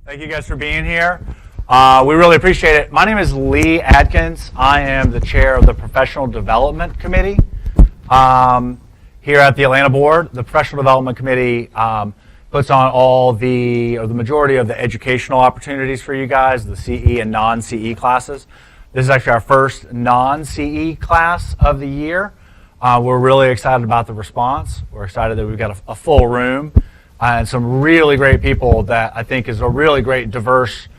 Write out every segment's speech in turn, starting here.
Thank you guys for being here. We really appreciate it. My name is Lee Adkins. I am the chair of the Professional Development Committee here at the Atlanta Board. The Professional Development Committee puts on all the majority of the educational opportunities for you guys, the CE and non-CE classes. This is actually our first non-CE class of the year. We're really excited about the response. We're excited that we've got a full room and some really great people that I think is a really great diverse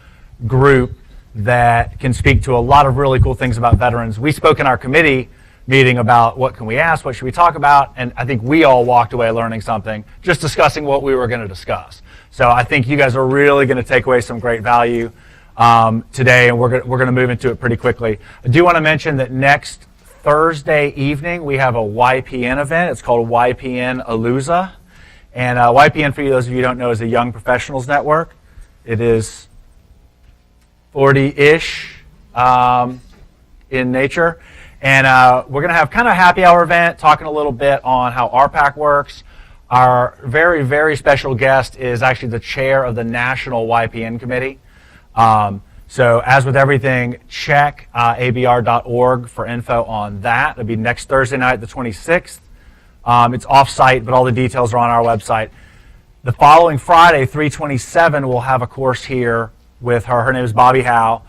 group that can speak to a lot of really cool things about veterans. We spoke in our committee meeting about what can we ask, what should we talk about, and I think we all walked away learning something, just discussing what we were going to discuss. So I think you guys are really going to take away some great value today, and we're going to move into it pretty quickly. I do want to mention that next Thursday evening we have a YPN event. It's called YPN Aluza. And YPN, for those of you who don't know, is a Young Professionals Network. It is 40-ish in nature. And we're going to have kind of a happy hour event, talking a little bit on how RPAC works. Our very, very special guest is actually the chair of the National YPN Committee. So as with everything, check abr.org for info on that. It'll be next Thursday night, the 26th. It's off-site, but all the details are on our website. The following Friday, 3/27, we'll have a course here with her. Her name is Bobby Howe,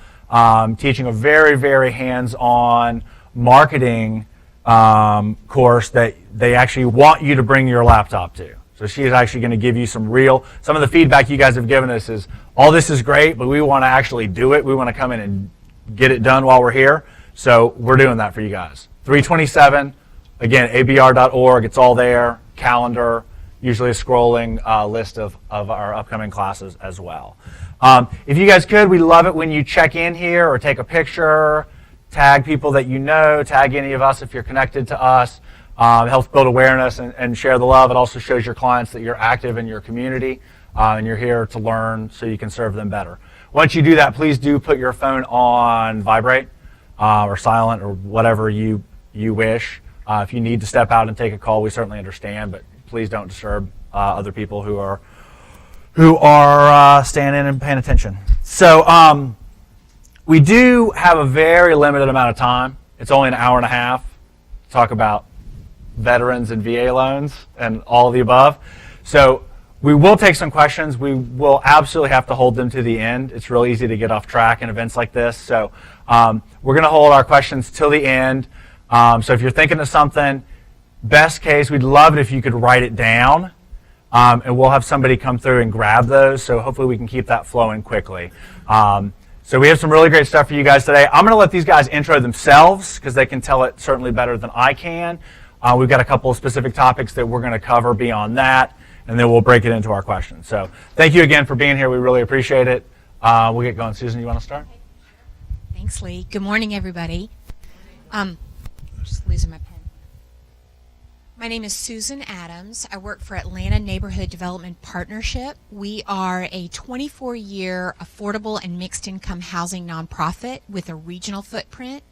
teaching a very, very hands-on marketing course that they actually want you to bring your laptop to. So she is actually going to give you some of the feedback you guys have given us is, all this is great, but we want to actually do it. We want to come in and get it done while we're here. So we're doing that for you guys. 3/27. Again, abr.org, it's all there, calendar, usually a scrolling list of our upcoming classes as well. If you guys could, we love it when you check in here or take a picture, tag people that you know, tag any of us if you're connected to us. It helps build awareness and share the love. It also shows your clients that you're active in your community and you're here to learn so you can serve them better. Once you do that, please do put your phone on vibrate or silent or whatever you wish. If you need to step out and take a call, we certainly understand, but please don't disturb other people who are staying in and paying attention. So we do have a very limited amount of time. It's only an hour and a half to talk about veterans and VA loans and all of the above. So we will take some questions. We will absolutely have to hold them to the end. It's really easy to get off track in events like this. So we're going to hold our questions till the end. So if you're thinking of something, best case, we'd love it if you could write it down, and we'll have somebody come through and grab those, so hopefully we can keep that flowing quickly. So we have some really great stuff for you guys today. I'm going to let these guys intro themselves because they can tell it certainly better than I can. We've got a couple of specific topics that we're going to cover beyond that, and then we'll break it into our questions. So thank you again for being here. We really appreciate it. We'll get going. Susan, you want to start? Thanks, Lee. Good morning, everybody. Just losing my pen. My name is Susan Adams. I work for Atlanta Neighborhood Development Partnership. We are a 24-year affordable and mixed-income housing nonprofit with a regional footprint.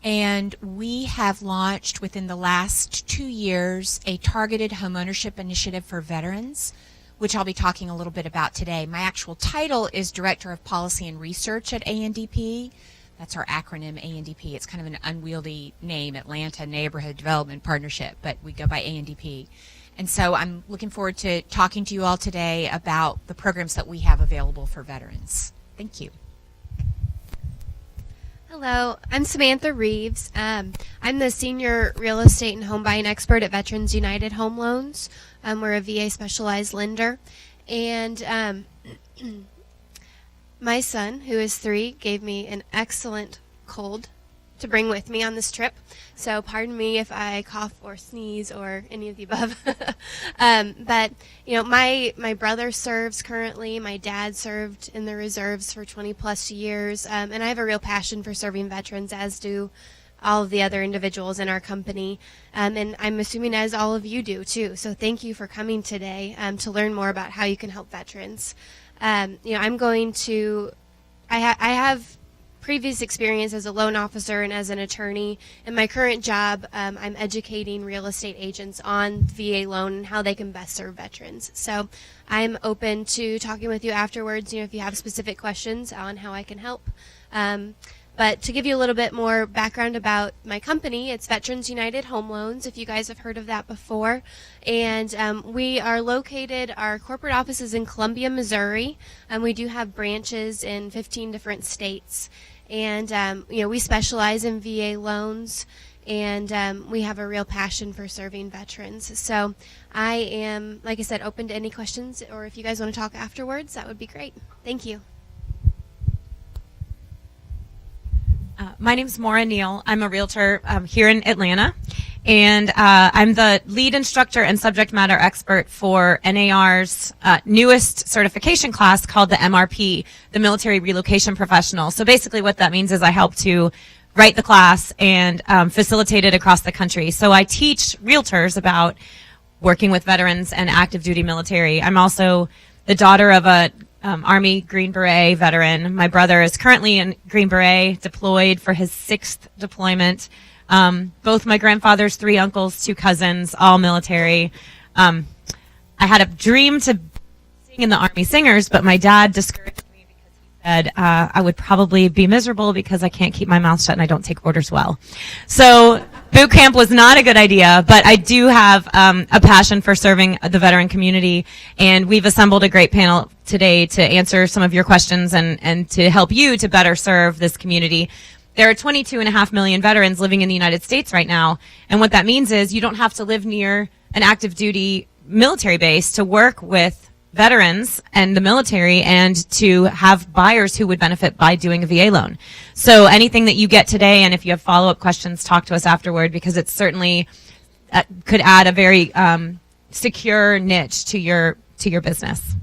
And we have launched within the last 2 years a targeted homeownership initiative for veterans, which I'll be talking a little bit about today. My actual title is Director of Policy and Research at ANDP. That's our acronym, ANDP. It's kind of an unwieldy name, Atlanta Neighborhood Development Partnership, but we go by ANDP. And so I'm looking forward to talking to you all today about the programs that we have available for veterans. Thank you. Hello, I'm Samantha Reeves. I'm the Senior Real Estate and Home Buying Expert at Veterans United Home Loans. We're a VA specialized lender. And my son, who is 3, gave me an excellent cold to bring with me on this trip. So pardon me if I cough or sneeze or any of the above. But, you know, my brother serves currently. My dad served in the reserves for 20 plus years. And I have a real passion for serving veterans, as do all of the other individuals in our company. And I'm assuming as all of you do too. So thank you for coming today to learn more about how you can help veterans. You know, I'm going to, I have previous experience as a loan officer and as an attorney. In my current job, I'm educating real estate agents on VA loan and how they can best serve veterans. So I'm open to talking with you afterwards, if you have specific questions on how I can help. But to give you a little bit more background about my company, it's Veterans United Home Loans, if you guys have heard of that before. And we are located, our corporate office is in Columbia, Missouri, and we do have branches in 15 different states. And, we specialize in VA loans, and we have a real passion for serving veterans. So I am, like I said, open to any questions, or if you guys want to talk afterwards, that would be great. Thank you. My name's Maura Neal. I'm a realtor here in Atlanta, and I'm the lead instructor and subject matter expert for NAR's newest certification class called the MRP, the Military Relocation Professional. So basically what that means is I help to write the class and facilitate it across the country. So I teach realtors about working with veterans and active duty military. I'm also the daughter of a Army Green Beret veteran. My brother is currently in Green Beret, deployed for his 6th deployment. Both my grandfather's 3 uncles, 2 cousins, all military. I had a dream to sing in the Army Singers, but my dad discouraged me because he said I would probably be miserable because I can't keep my mouth shut and I don't take orders well. So boot camp was not a good idea, but I do have a passion for serving the veteran community, and we've assembled a great panel today to answer some of your questions and to help you to better serve this community. There are 22.5 million veterans living in the United States right now, and what that means is you don't have to live near an active duty military base to work with veterans and the military and to have buyers who would benefit by doing a VA loan. So anything that you get today, and if you have follow-up questions, talk to us afterward, because it certainly could add a very secure niche to your business.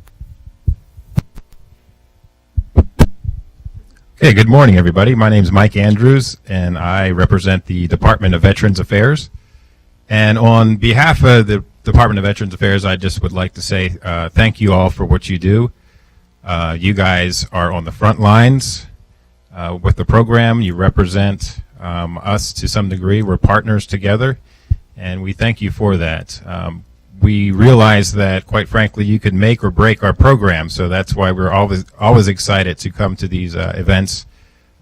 Okay, good morning, everybody. My name is Mike Andrews, and I represent the Department of Veterans Affairs. And on behalf of the Department of Veterans Affairs, I just would like to say thank you all for what you do. You guys are on the front lines with the program. You represent us to some degree. We're partners together, and we thank you for that. We realize that, quite frankly, you could make or break our program, so that's why we're always excited to come to these events,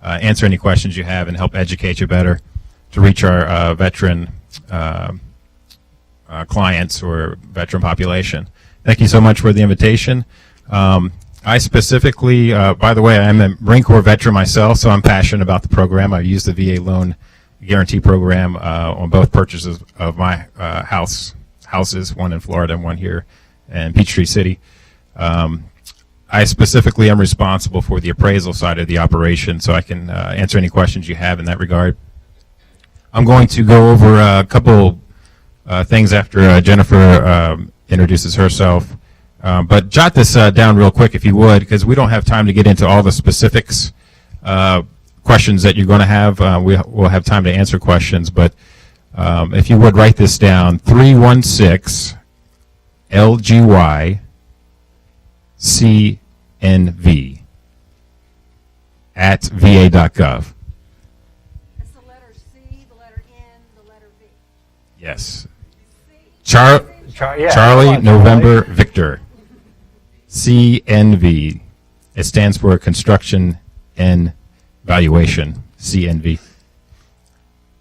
answer any questions you have, and help educate you better to reach our veteran clients or veteran population. Thank you so much for the invitation. I specifically, by the way, I'm a Marine Corps veteran myself, so I'm passionate about the program. I use the VA loan guarantee program on both purchases of my houses, one in Florida and one here in Peachtree City. I specifically am responsible for the appraisal side of the operation, so I can answer any questions you have in that regard. I'm going to go over a couple things after Jennifer introduces herself. But jot this down real quick if you would, because we don't have time to get into all the specifics, questions that you're going to have. We'll have time to answer questions, but if you would write this down, 316 LGY CNV at va.gov. That's the letter C, the letter N, the letter V. Yes. Yeah, Charlie November Victor. CNV. It stands for Construction and Valuation. CNV.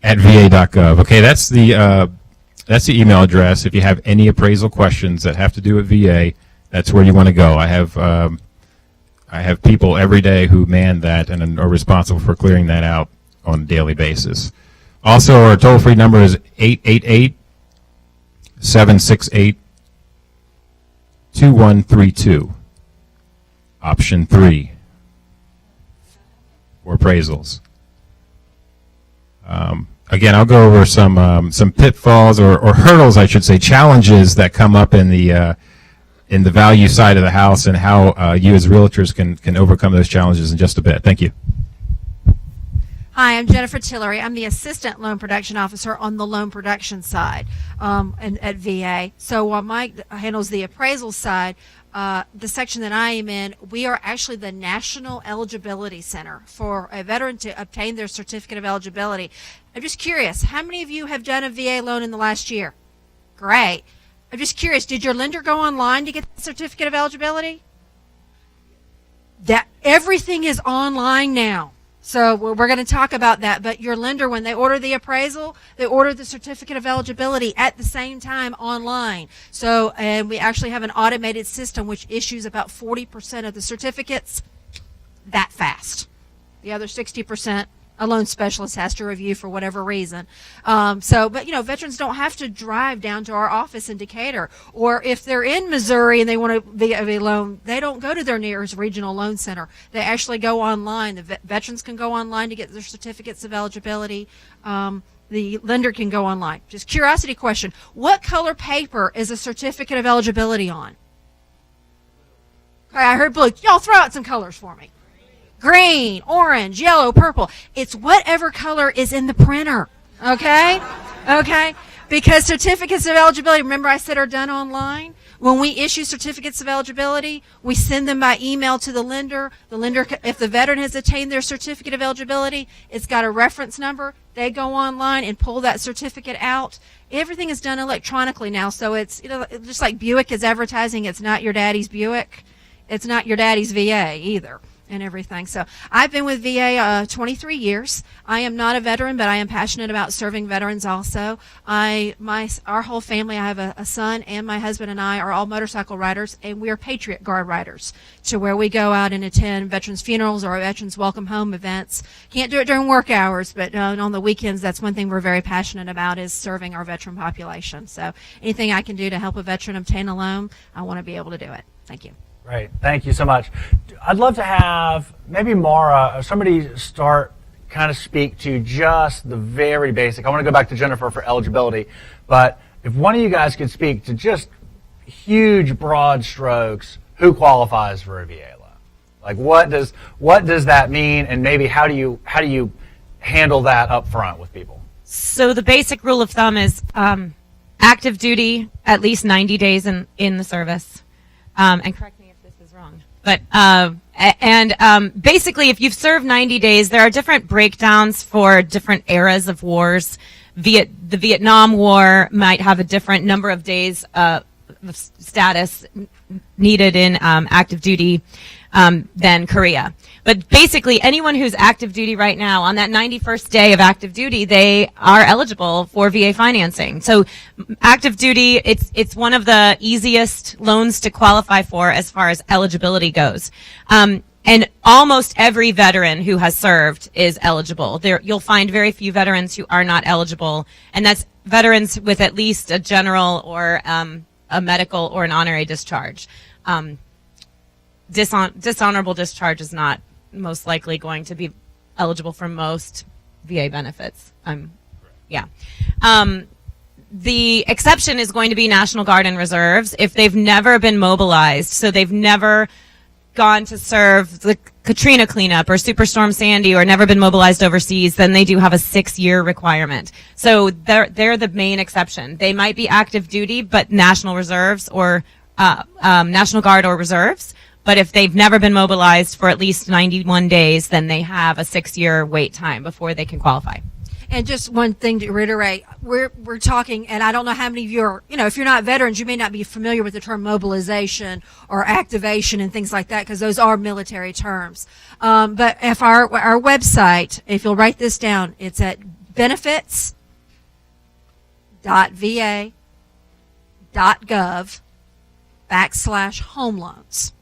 At va.gov. Okay, that's the email address. If you have any appraisal questions that have to do with VA, that's where you want to go. I have people every day who man that and are responsible for clearing that out on a daily basis. Also, our toll-free number is 888-768-2132. Option 3 for appraisals. Again, I'll go over some pitfalls or hurdles, I should say, challenges that come up in the value side of the house, and how you as realtors can overcome those challenges in just a bit. Thank you. Hi, I'm Jennifer Tillery. I'm the Assistant Loan Production Officer on the loan production side at VA. So while Mike handles the appraisal side, the section that I am in, we are actually the National Eligibility Center for a veteran to obtain their certificate of eligibility. I'm just curious, how many of you have done a VA loan in the last year? Great. I'm just curious, did your lender go online to get the certificate of eligibility? That everything is online now. So we're going to talk about that. But your lender, when they order the appraisal, they order the certificate of eligibility at the same time online. So, and we actually have an automated system which issues about 40% of the certificates that fast. The other 60%, a loan specialist has to review for whatever reason. But veterans don't have to drive down to our office in Decatur. Or if they're in Missouri and they want a VA loan, they don't go to their nearest regional loan center. They actually go online. The veterans can go online to get their certificates of eligibility. The lender can go online. Just curiosity question. What color paper is a certificate of eligibility on? Okay, I heard blue. Y'all throw out some colors for me. Green, orange, yellow, purple. It's whatever color is in the printer. Okay? Okay? Because certificates of eligibility, remember I said, are done online? When we issue certificates of eligibility, we send them by email to the lender. The lender, if the veteran has attained their certificate of eligibility, it's got a reference number. They go online and pull that certificate out. Everything is done electronically now, so it's just like Buick is advertising, it's not your daddy's Buick. It's not your daddy's VA either. And everything. So I've been with VA 23 years. I am not a veteran, but I am passionate about serving veterans also. Our whole family, I have a son, and my husband and I are all motorcycle riders, and we are Patriot Guard riders, to where we go out and attend veterans funerals or veterans welcome home events. Can't do it during work hours, but on the weekends, that's one thing we're very passionate about, is serving our veteran population. So anything I can do to help a veteran obtain a loan, I want to be able to do it. Thank you. Great. Thank you so much. I'd love to have maybe Mara, somebody start kind of speak to just the very basic. I want to go back to Jennifer for eligibility, but if one of you guys could speak to just huge broad strokes, who qualifies for a VA loan? Like what does that mean, and maybe how do you handle that up front with people? So the basic rule of thumb is active duty, at least 90 days in the service. And correct me if this is wrong. But basically, if you've served 90 days, there are different breakdowns for different eras of wars. The Vietnam War might have a different number of days of status needed in active duty than Korea. But basically, anyone who's active duty right now, on that 91st day of active duty, they are eligible for VA financing. So active duty, it's one of the easiest loans to qualify for as far as eligibility goes. And almost every veteran who has served is eligible. You'll find very few veterans who are not eligible, and that's veterans with at least a general or a medical or an honorary discharge. Dishonorable discharge is not most likely going to be eligible for most VA benefits. The exception is going to be National Guard and Reserves if they've never been mobilized, so they've never gone to serve the Katrina cleanup or Superstorm Sandy or never been mobilized overseas, then they do have a 6-year requirement. So they're the main exception. They might be active duty, but National Reserves or National Guard or Reserves. But if they've never been mobilized for at least 91 days, then they have a 6-year wait time before they can qualify. And just one thing to reiterate, we're talking, and I don't know how many of you are, if you're not veterans, you may not be familiar with the term mobilization or activation and things like that, because those are military terms. But if our website, if you'll write this down, it's at benefits.va.gov/home loans.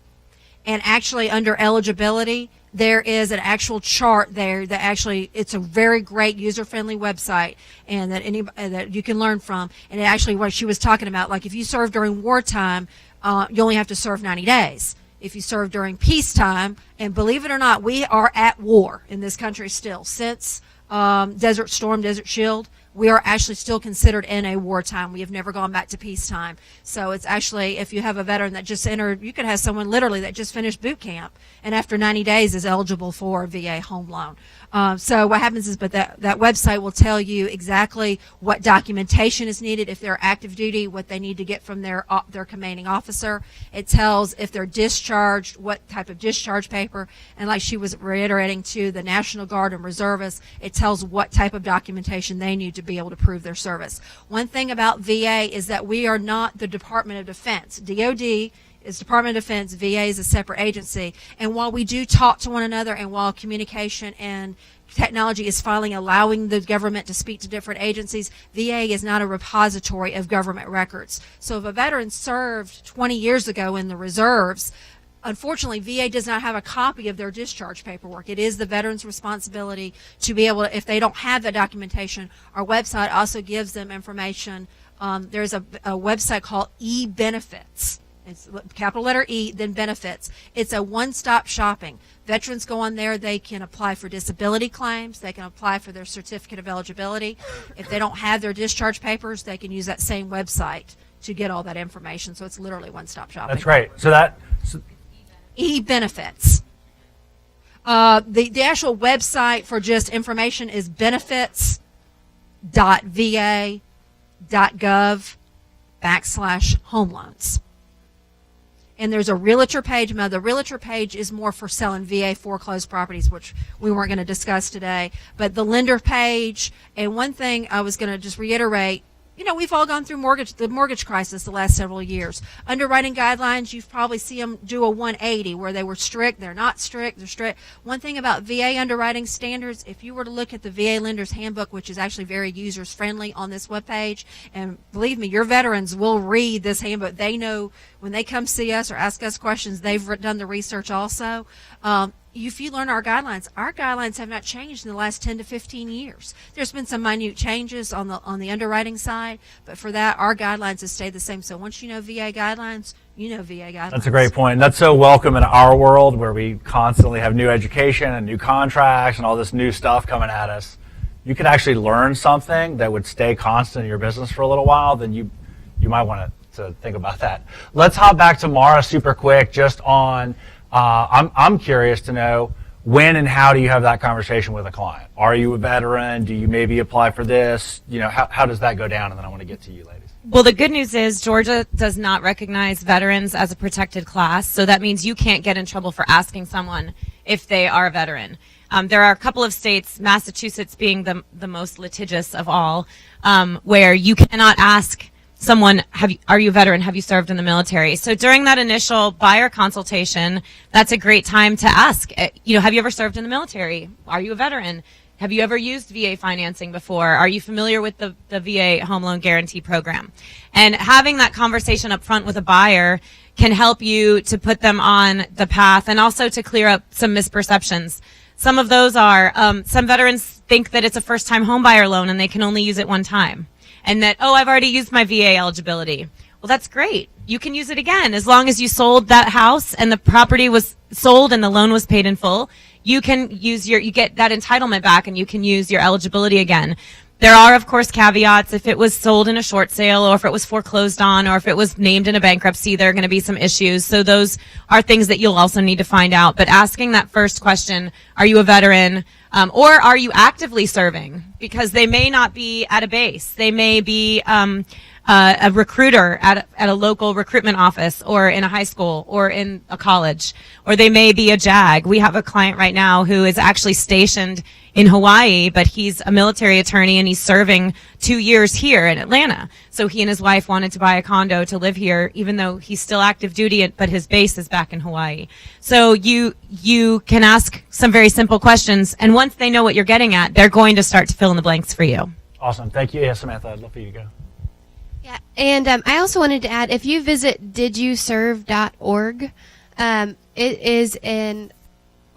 And actually under eligibility, there is an actual chart there that actually, it's a very great user-friendly website, and that you can learn from. And it actually, what she was talking about, like if you serve during wartime, you only have to serve 90 days. If you serve during peacetime, and believe it or not, we are at war in this country still. Since Desert Storm, Desert Shield, we are actually still considered in a wartime. We have never gone back to peacetime. So it's actually, if you have a veteran that just entered, you could have someone literally that just finished boot camp and after 90 days is eligible for a VA home loan. So what happens is, but that website will tell you exactly what documentation is needed if they're active duty, what they need to get from their commanding officer. It tells if they're discharged, what type of discharge paper, and like she was reiterating to the National Guard and reservists, it tells what type of documentation they need to be able to prove their service. One thing about VA is that we are not the Department of Defense. DOD is Department of Defense, VA is a separate agency. And while we do talk to one another, and while communication and technology is finally allowing the government to speak to different agencies, VA is not a repository of government records. So if a veteran served 20 years ago in the reserves, unfortunately, VA does not have a copy of their discharge paperwork. It is the veteran's responsibility to be able to, if they don't have the documentation, our website also gives them information. There's a website called eBenefits. It's capital letter E, then benefits. It's a one-stop shopping. Veterans go on there. They can apply for disability claims. They can apply for their certificate of eligibility. If they don't have their discharge papers, they can use that same website to get all that information. So it's literally one-stop shopping. That's great. So E-benefits. The actual website for just information is benefits.va.gov/home loans. And there's a realtor page. Now, the realtor page is more for selling VA foreclosed properties, which we weren't going to discuss today. But the lender page, and one thing I was going to just reiterate, you know, we've all gone through the mortgage crisis the last several years. Underwriting guidelines, you've probably seen them do a 180 where they were strict, they're not strict, they're strict. One thing about VA underwriting standards, if you were to look at the VA Lender's Handbook, which is actually very user-friendly on this webpage, and believe me, your veterans will read this handbook. They know when they come see us or ask us questions, they've done the research also. If you learn our guidelines have not changed in the last 10 to 15 years. There's been some minute changes on the underwriting side, but for that, our guidelines have stayed the same. So once you know VA guidelines, you know VA guidelines. That's a great point. And that's so welcome in our world where we constantly have new education and new contracts and all this new stuff coming at us. You could actually learn something that would stay constant in your business for a little while, then you might want to think about that. Let's hop back to Mara super quick just on I'm curious to know, when and how do you have that conversation with a client? Are you a veteran? Do you maybe apply for this? You know, how does that go down? And then I want to get to you, ladies. Well, the good news is Georgia does not recognize veterans as a protected class, so that means you can't get in trouble for asking someone if they are a veteran. There are a couple of states, Massachusetts being the most litigious of all, where you cannot ask someone, are you a veteran? Have you served in the military? So during that initial buyer consultation, that's a great time to ask, you know, have you ever served in the military? Are you a veteran? Have you ever used VA financing before? Are you familiar with the VA Home Loan Guarantee Program? And having that conversation up front with a buyer can help you to put them on the path and also to clear up some misperceptions. Some of those are, some veterans think that it's a first-time home buyer loan and they can only use it one time. And that, I've already used my VA eligibility. Well, that's great. You can use it again. As long as you sold that house and the property was sold and the loan was paid in full, you can use you get that entitlement back and you can use your eligibility again. There are, of course, caveats. If it was sold in a short sale or if it was foreclosed on or if it was named in a bankruptcy, there are going to be some issues. So those are things that you'll also need to find out. But asking that first question, are you a veteran? Or are you actively serving? Because they may not be at a base. They may be a recruiter at a local recruitment office or in a high school or in a college. Or they may be a JAG. We have a client right now who is actually stationed in Hawaii, but he's a military attorney and he's serving 2 years here in Atlanta. So he and his wife wanted to buy a condo to live here, even though he's still active duty, but his base is back in Hawaii. So you can ask some very simple questions, and once they know what you're getting at, they're going to start to fill in the blanks for you. Awesome. Thank you. Yeah, Samantha, I'd love for you to go. Yeah, and I also wanted to add, if you visit didyouserve.org, it is an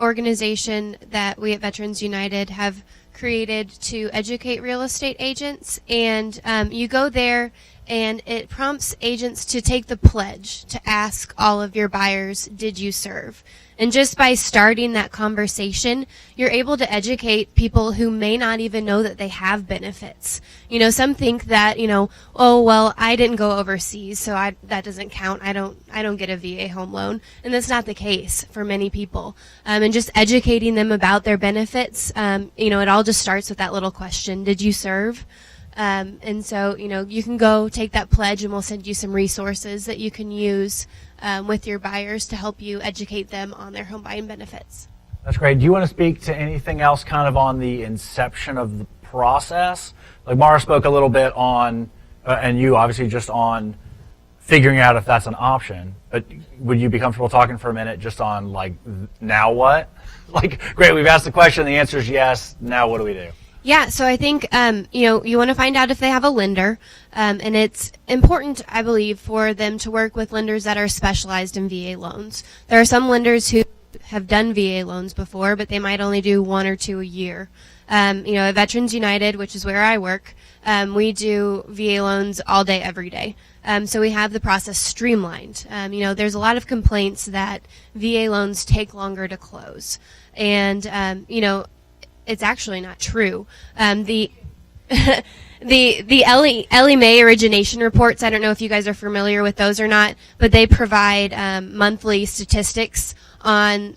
organization that we at Veterans United have created to educate real estate agents, and you go there and it prompts agents to take the pledge to ask all of your buyers, did you serve? And just by starting that conversation, you're able to educate people who may not even know that they have benefits. You know, some think that, you know, oh, well, I didn't go overseas, so that doesn't count. I don't get a VA home loan. And that's not the case for many people. And just educating them about their benefits, you know, it all just starts with that little question, did you serve? And so, you know, you can go take that pledge and we'll send you some resources that you can use with your buyers to help you educate them on their home buying benefits. That's great. Do you want to speak to anything else kind of on the inception of the process? Like Mara spoke a little bit on, and you obviously just on figuring out if that's an option, but would you be comfortable talking for a minute just on like, now what? Like, great, we've asked the question, the answer is yes, now what do we do? Yeah, so I think, you know, you want to find out if they have a lender, and it's important, I believe, for them to work with lenders that are specialized in VA loans. There are some lenders who have done VA loans before, but they might only do 1 or 2 a year. You know, at Veterans United, which is where I work, we do VA loans all day, every day. So we have the process streamlined. You know, there's a lot of complaints that VA loans take longer to close. And, you know, it's actually not true. The Ellie Mae origination reports, I don't know if you guys are familiar with those or not, but they provide monthly statistics on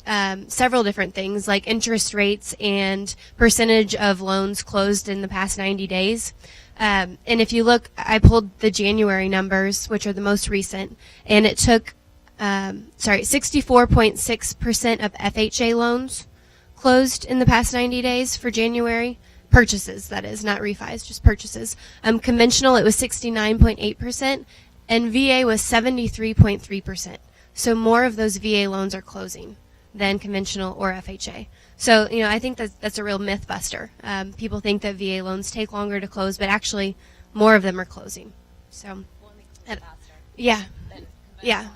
several different things like interest rates and percentage of loans closed in the past 90 days. And if you look, I pulled the January numbers, which are the most recent, and it took 64.6% of FHA loans closed in the past 90 days for January. Purchases, that is, not refis, just purchases. Conventional, it was 69.8%, and VA was 73.3%. So more of those VA loans are closing than conventional or FHA. So, you know, I think that's a real myth buster. People think that VA loans take longer to close, but actually more of them are closing. So, yeah, yeah.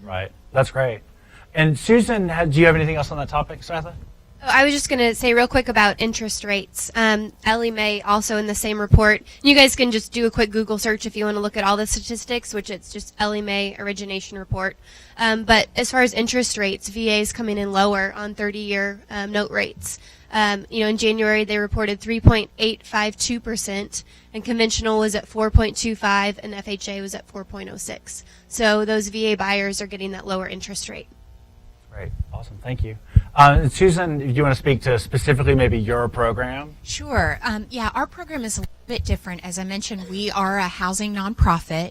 Right. That's great. And Susan, do you have anything else on that topic, Samantha? I was just going to say real quick about interest rates. Ellie Mae also in the same report. You guys can just do a quick Google search if you want to look at all the statistics, which it's just Ellie Mae origination report. But as far as interest rates, VA is coming in lower on 30-year note rates. You know, in January they reported 3.852%, and conventional was at 4.25, and FHA was at 4.06. So those VA buyers are getting that lower interest rate. Great. Awesome. Thank you. Susan, do you want to speak to specifically maybe your program? Sure. Yeah, our program is a little bit different. As I mentioned, we are a housing nonprofit.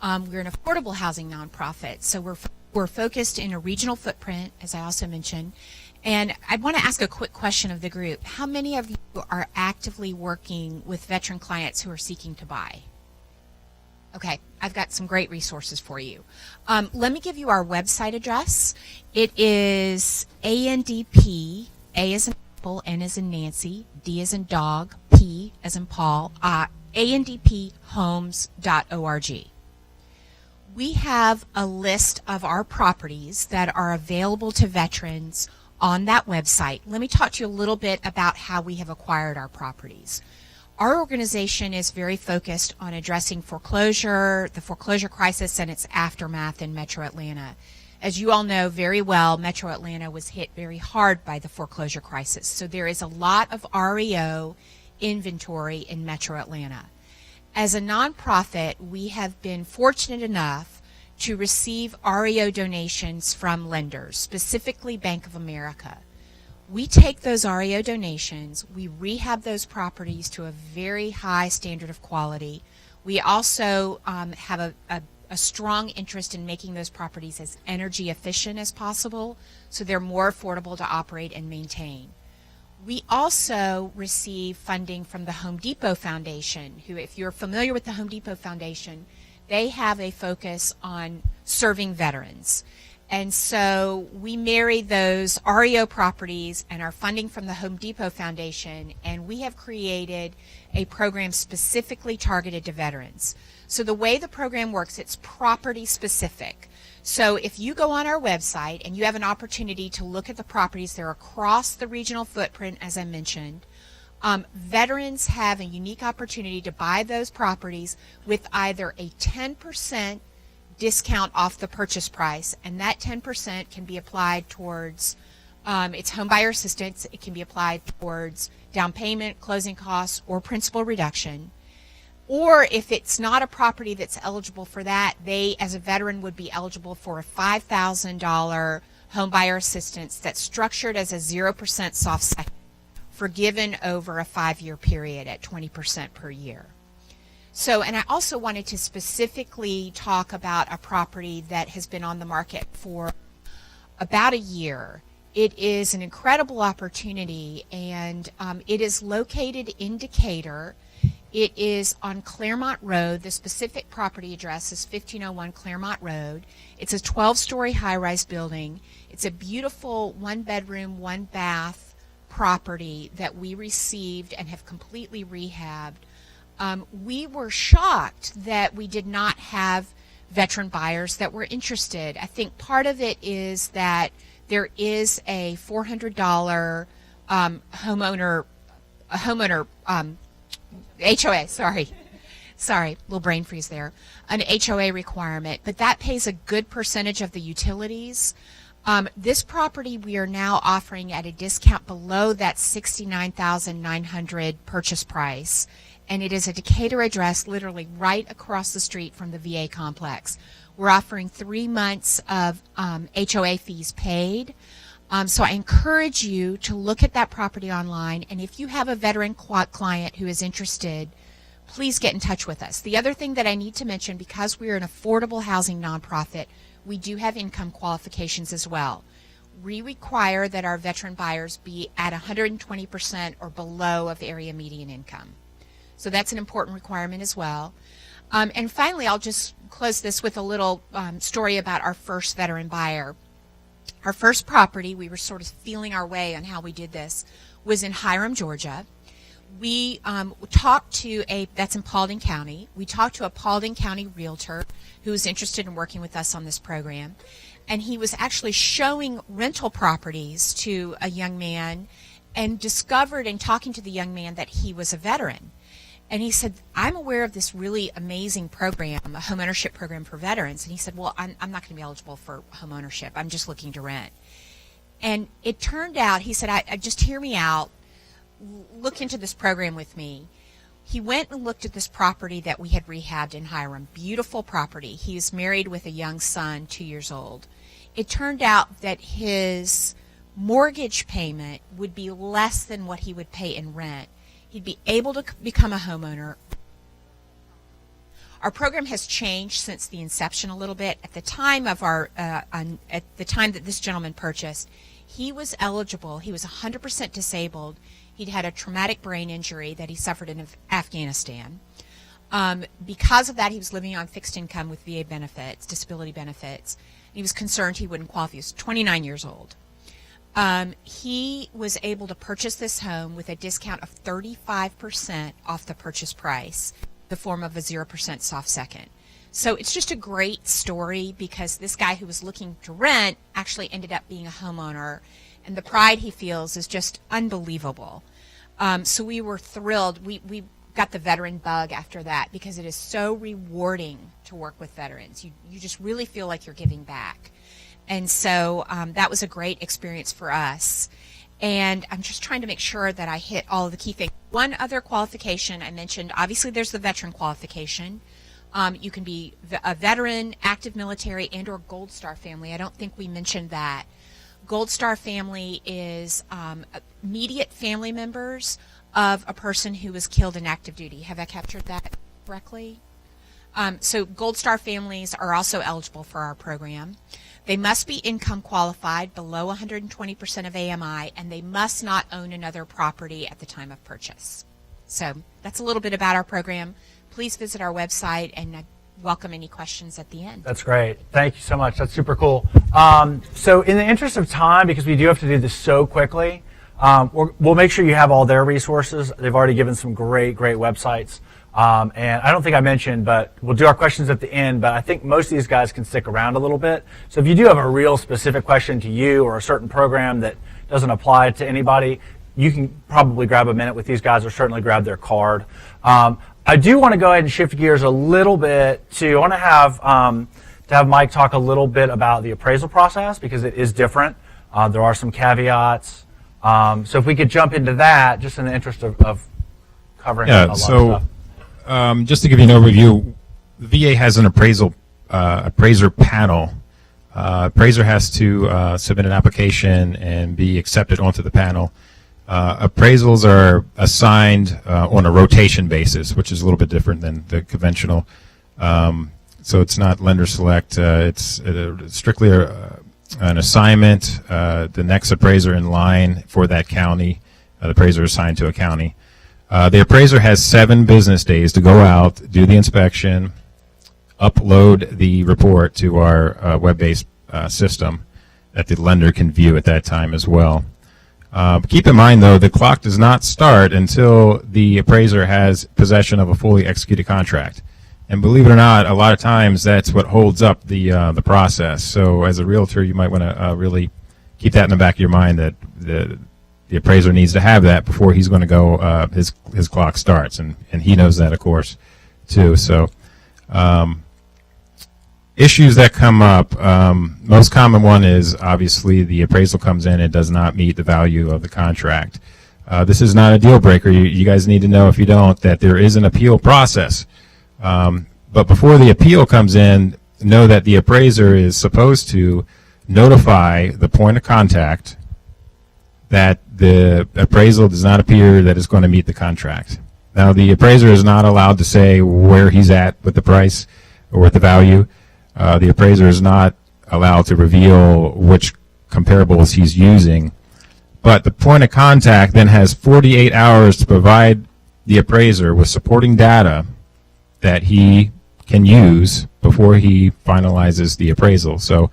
We're an affordable housing nonprofit. So we're focused in a regional footprint, as I also mentioned. And I want to ask a quick question of the group. How many of you are actively working with veteran clients who are seeking to buy? Okay, I've got some great resources for you. Let me give you our website address. It is ANDP, A as in Apple, N as in Nancy, D as in dog, P as in Paul, ANDPhomes.org. We have a list of our properties that are available to veterans on that website. Let me talk to you a little bit about how we have acquired our properties. Our organization is very focused on addressing foreclosure, the foreclosure crisis, and its aftermath in Metro Atlanta. As you all know very well, Metro Atlanta was hit very hard by the foreclosure crisis. So there is a lot of REO inventory in Metro Atlanta. As a nonprofit, we have been fortunate enough to receive REO donations from lenders, specifically Bank of America. We take those REO donations, we rehab those properties to a very high standard of quality. We also have a strong interest in making those properties as energy efficient as possible so they're more affordable to operate and maintain. We also receive funding from the Home Depot Foundation, who, if you're familiar with the Home Depot Foundation, they have a focus on serving veterans. And so we marry those REO properties and our funding from the Home Depot Foundation, and we have created a program specifically targeted to veterans. So the way the program works, it's property specific. So if you go on our website and you have an opportunity to look at the properties, they're across the regional footprint, as I mentioned. Veterans have a unique opportunity to buy those properties with either a 10% discount off the purchase price, and that 10% can be applied towards its home buyer assistance. It can be applied towards down payment, closing costs, or principal reduction. Or if it's not a property that's eligible for that, they, as a veteran, would be eligible for a $5,000 home buyer assistance that's structured as a 0% soft second, forgiven over a 5-year period at 20% per year. So, and I also wanted to specifically talk about a property that has been on the market for about a year. It is an incredible opportunity, and it is located in Decatur. It is on Claremont Road. The specific property address is 1501 Claremont Road. It's a 12-story high-rise building. It's a beautiful 1-bedroom, 1-bath property that we received and have completely rehabbed. We were shocked that we did not have veteran buyers that were interested. I think part of it is that there is a $400 homeowner HOA, sorry, little brain freeze there, an HOA requirement, but that pays a good percentage of the utilities. This property we are now offering at a discount below that $69,900 purchase price, and it is a Decatur address literally right across the street from the VA complex. We're offering 3 months of HOA fees paid. So I encourage you to look at that property online, and if you have a veteran client who is interested, please get in touch with us. The other thing that I need to mention, because we are an affordable housing nonprofit, we do have income qualifications as well. We require that our veteran buyers be at 120% or below of area median income. So that's an important requirement as well. And finally, I'll just close this with a little story about our first veteran buyer. Our first property, we were sort of feeling our way on how we did this, was in Hiram, Georgia. We talked to that's in Paulding County. We talked to a Paulding County realtor who was interested in working with us on this program. And he was actually showing rental properties to a young man and discovered in talking to the young man that he was a veteran. And he said, I'm aware of this really amazing program, a home ownership program for veterans. And he said, well, I'm not going to be eligible for home ownership. I'm just looking to rent. And it turned out, he said, I just hear me out. Look into this program with me. He went and looked at this property that we had rehabbed in Hiram. Beautiful property. He is married with a young son, 2 years old. It turned out that his mortgage payment would be less than what he would pay in rent. He'd be able to become a homeowner. Our program has changed since the inception a little bit. At the time of at the time that this gentleman purchased, he was eligible. He was 100% disabled. He'd had a traumatic brain injury that he suffered in Afghanistan. Because of that, he was living on fixed income with VA benefits, disability benefits. He was concerned he wouldn't qualify. He was 29 years old. He was able to purchase this home with a discount of 35% off the purchase price, the form of a 0% soft second. So it's just a great story because this guy who was looking to rent actually ended up being a homeowner, and the pride he feels is just unbelievable. So we were thrilled. We got the veteran bug after that because it is so rewarding to work with veterans. You just really feel like you're giving back. And so that was a great experience for us. And I'm just trying to make sure that I hit all of the key things. One other qualification I mentioned, obviously there's the veteran qualification. You can be a veteran, active military, and or Gold Star family. I don't think we mentioned that. Gold Star family is immediate family members of a person who was killed in active duty. Have I captured that correctly? So Gold Star families are also eligible for our program. They must be income qualified below 120% of AMI, and they must not own another property at the time of purchase. So that's a little bit about our program. Please visit our website, and I welcome any questions at the end. That's great. Thank you so much. That's super cool. So in the interest of time, because we do have to do this so quickly, we'll make sure you have all their resources. They've already given some great websites. And I don't think I mentioned, but we'll do our questions at the end, but I think most of these guys can stick around a little bit. So if you do have a real specific question to you or a certain program that doesn't apply to anybody, you can probably grab a minute with these guys or certainly grab their card. I do want to go ahead and shift gears a little bit to, I want to have Mike talk a little bit about the appraisal process because it is different. There are some caveats. So if we could jump into that, just in the interest of covering a lot of stuff. Just to give you an overview, the VA has an appraiser panel. Appraiser has to submit an application and be accepted onto the panel. Appraisals are assigned on a rotation basis, which is a little bit different than the conventional. So it's not lender select. It's strictly an assignment. The next appraiser in line for that county, the appraiser is assigned to a county. The appraiser has 7 business days to go out, do the inspection, upload the report to our web-based system that the lender can view at that time as well. Keep in mind, though, the clock does not start until the appraiser has possession of a fully executed contract. And believe it or not, a lot of times that's what holds up the process. So as a realtor, you might want to really keep that in the back of your mind that the appraiser needs to have that before he's going to go, his clock starts. And he knows that, of course, too. So issues that come up, most common one is obviously the appraisal comes in and does not meet the value of the contract. This is not a deal breaker. You guys need to know, if you don't, that there is an appeal process. But before the appeal comes in, know that the appraiser is supposed to notify the point of contact that the appraisal does not appear that it's going to meet the contract. Now, the appraiser is not allowed to say where he's at with the price or with the value. The appraiser is not allowed to reveal which comparables he's using. But the point of contact then has 48 hours to provide the appraiser with supporting data that he can use before he finalizes the appraisal. So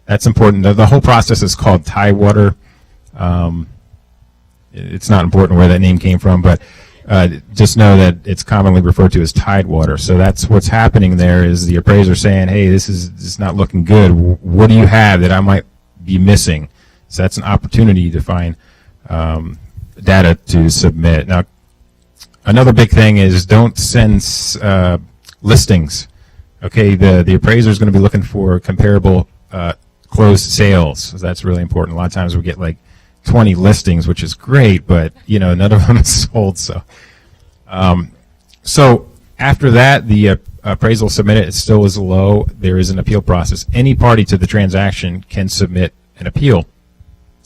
that's important. The whole process is called Tidewater. It's not important where that name came from, but just know that it's commonly referred to as Tidewater. So that's what's happening there, is the appraiser saying, hey, this is not looking good. What do you have that I might be missing? So that's an opportunity to find data to submit. Now, another big thing is don't send listings. Okay, the appraiser is going to be looking for comparable closed sales. So that's really important. A lot of times we get like 20 listings, which is great, but none of them is sold. So, so after that, the appraisal submitted, it still is low. There is an appeal process. Any party to the transaction can submit an appeal,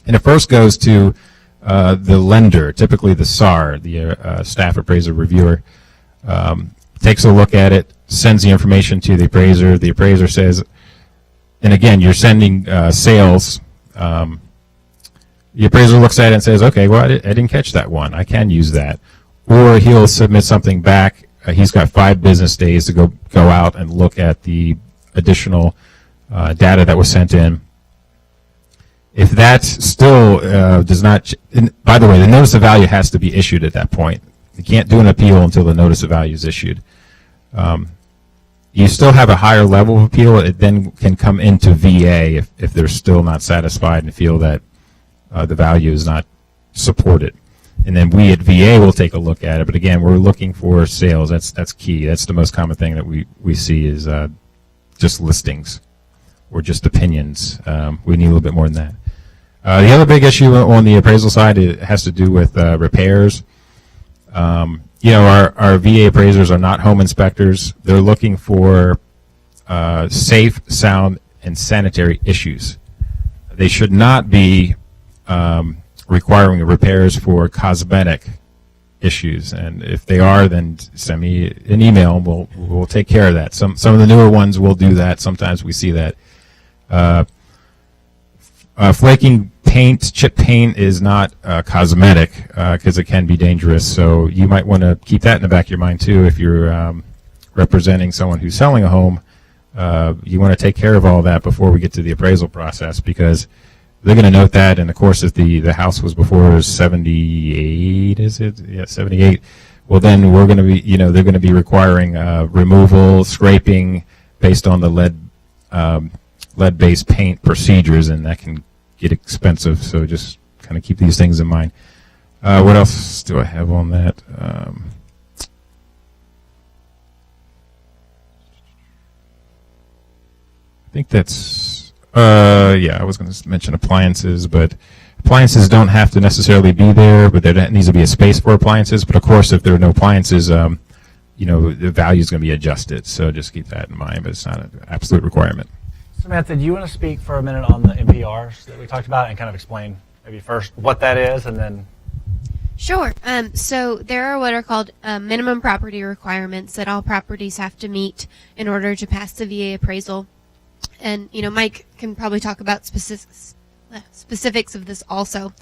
and it first goes to the lender, typically the SAR, the staff appraiser reviewer. Takes a look at it, sends the information to the appraiser. The appraiser says, and again, you're sending sales. The appraiser looks at it and says, okay, well, I didn't catch that one. I can use that. Or he'll submit something back. He's got 5 business days to go out and look at the additional data that was sent in. If that still does not, by the way, the notice of value has to be issued at that point. You can't do an appeal until the notice of value is issued. You still have a higher level of appeal. It then can come into VA if they're still not satisfied and feel that the value is not supported. And then we at VA will take a look at it. But again, we're looking for sales. That's key. That's the most common thing that we see is just listings or just opinions. We need a little bit more than that. The other big issue on the appraisal side, it has to do with repairs. Our VA appraisers are not home inspectors. They're looking for safe, sound, and sanitary issues. They should not be requiring repairs for cosmetic issues, and if they are, then send me an email. We'll take care of that. Some of the newer ones will do that. Sometimes we see that. Flaking paint, chip paint, is not cosmetic because it can be dangerous. So you might want to keep that in the back of your mind too. If you're representing someone who's selling a home, you want to take care of all that before we get to the appraisal process, because they're going to note that. And of course, if the house was before 78, is it? Yeah, 78. Well, then we're going to be, they're going to be requiring removal, scraping based on the lead-based paint procedures, and that can get expensive. So just kind of keep these things in mind. What else do I have on that? I think that's, yeah, I was going to mention appliances, but appliances don't have to necessarily be there, but there needs to be a space for appliances. But of course, if there are no appliances, the value is going to be adjusted. So just keep that in mind, but it's not an absolute requirement. Samantha, do you want to speak for a minute on the MPRs that we talked about and kind of explain maybe first what that is and then? Sure. So there are what are called minimum property requirements that all properties have to meet in order to pass the VA appraisal. And, Mike can probably talk about specifics of this also.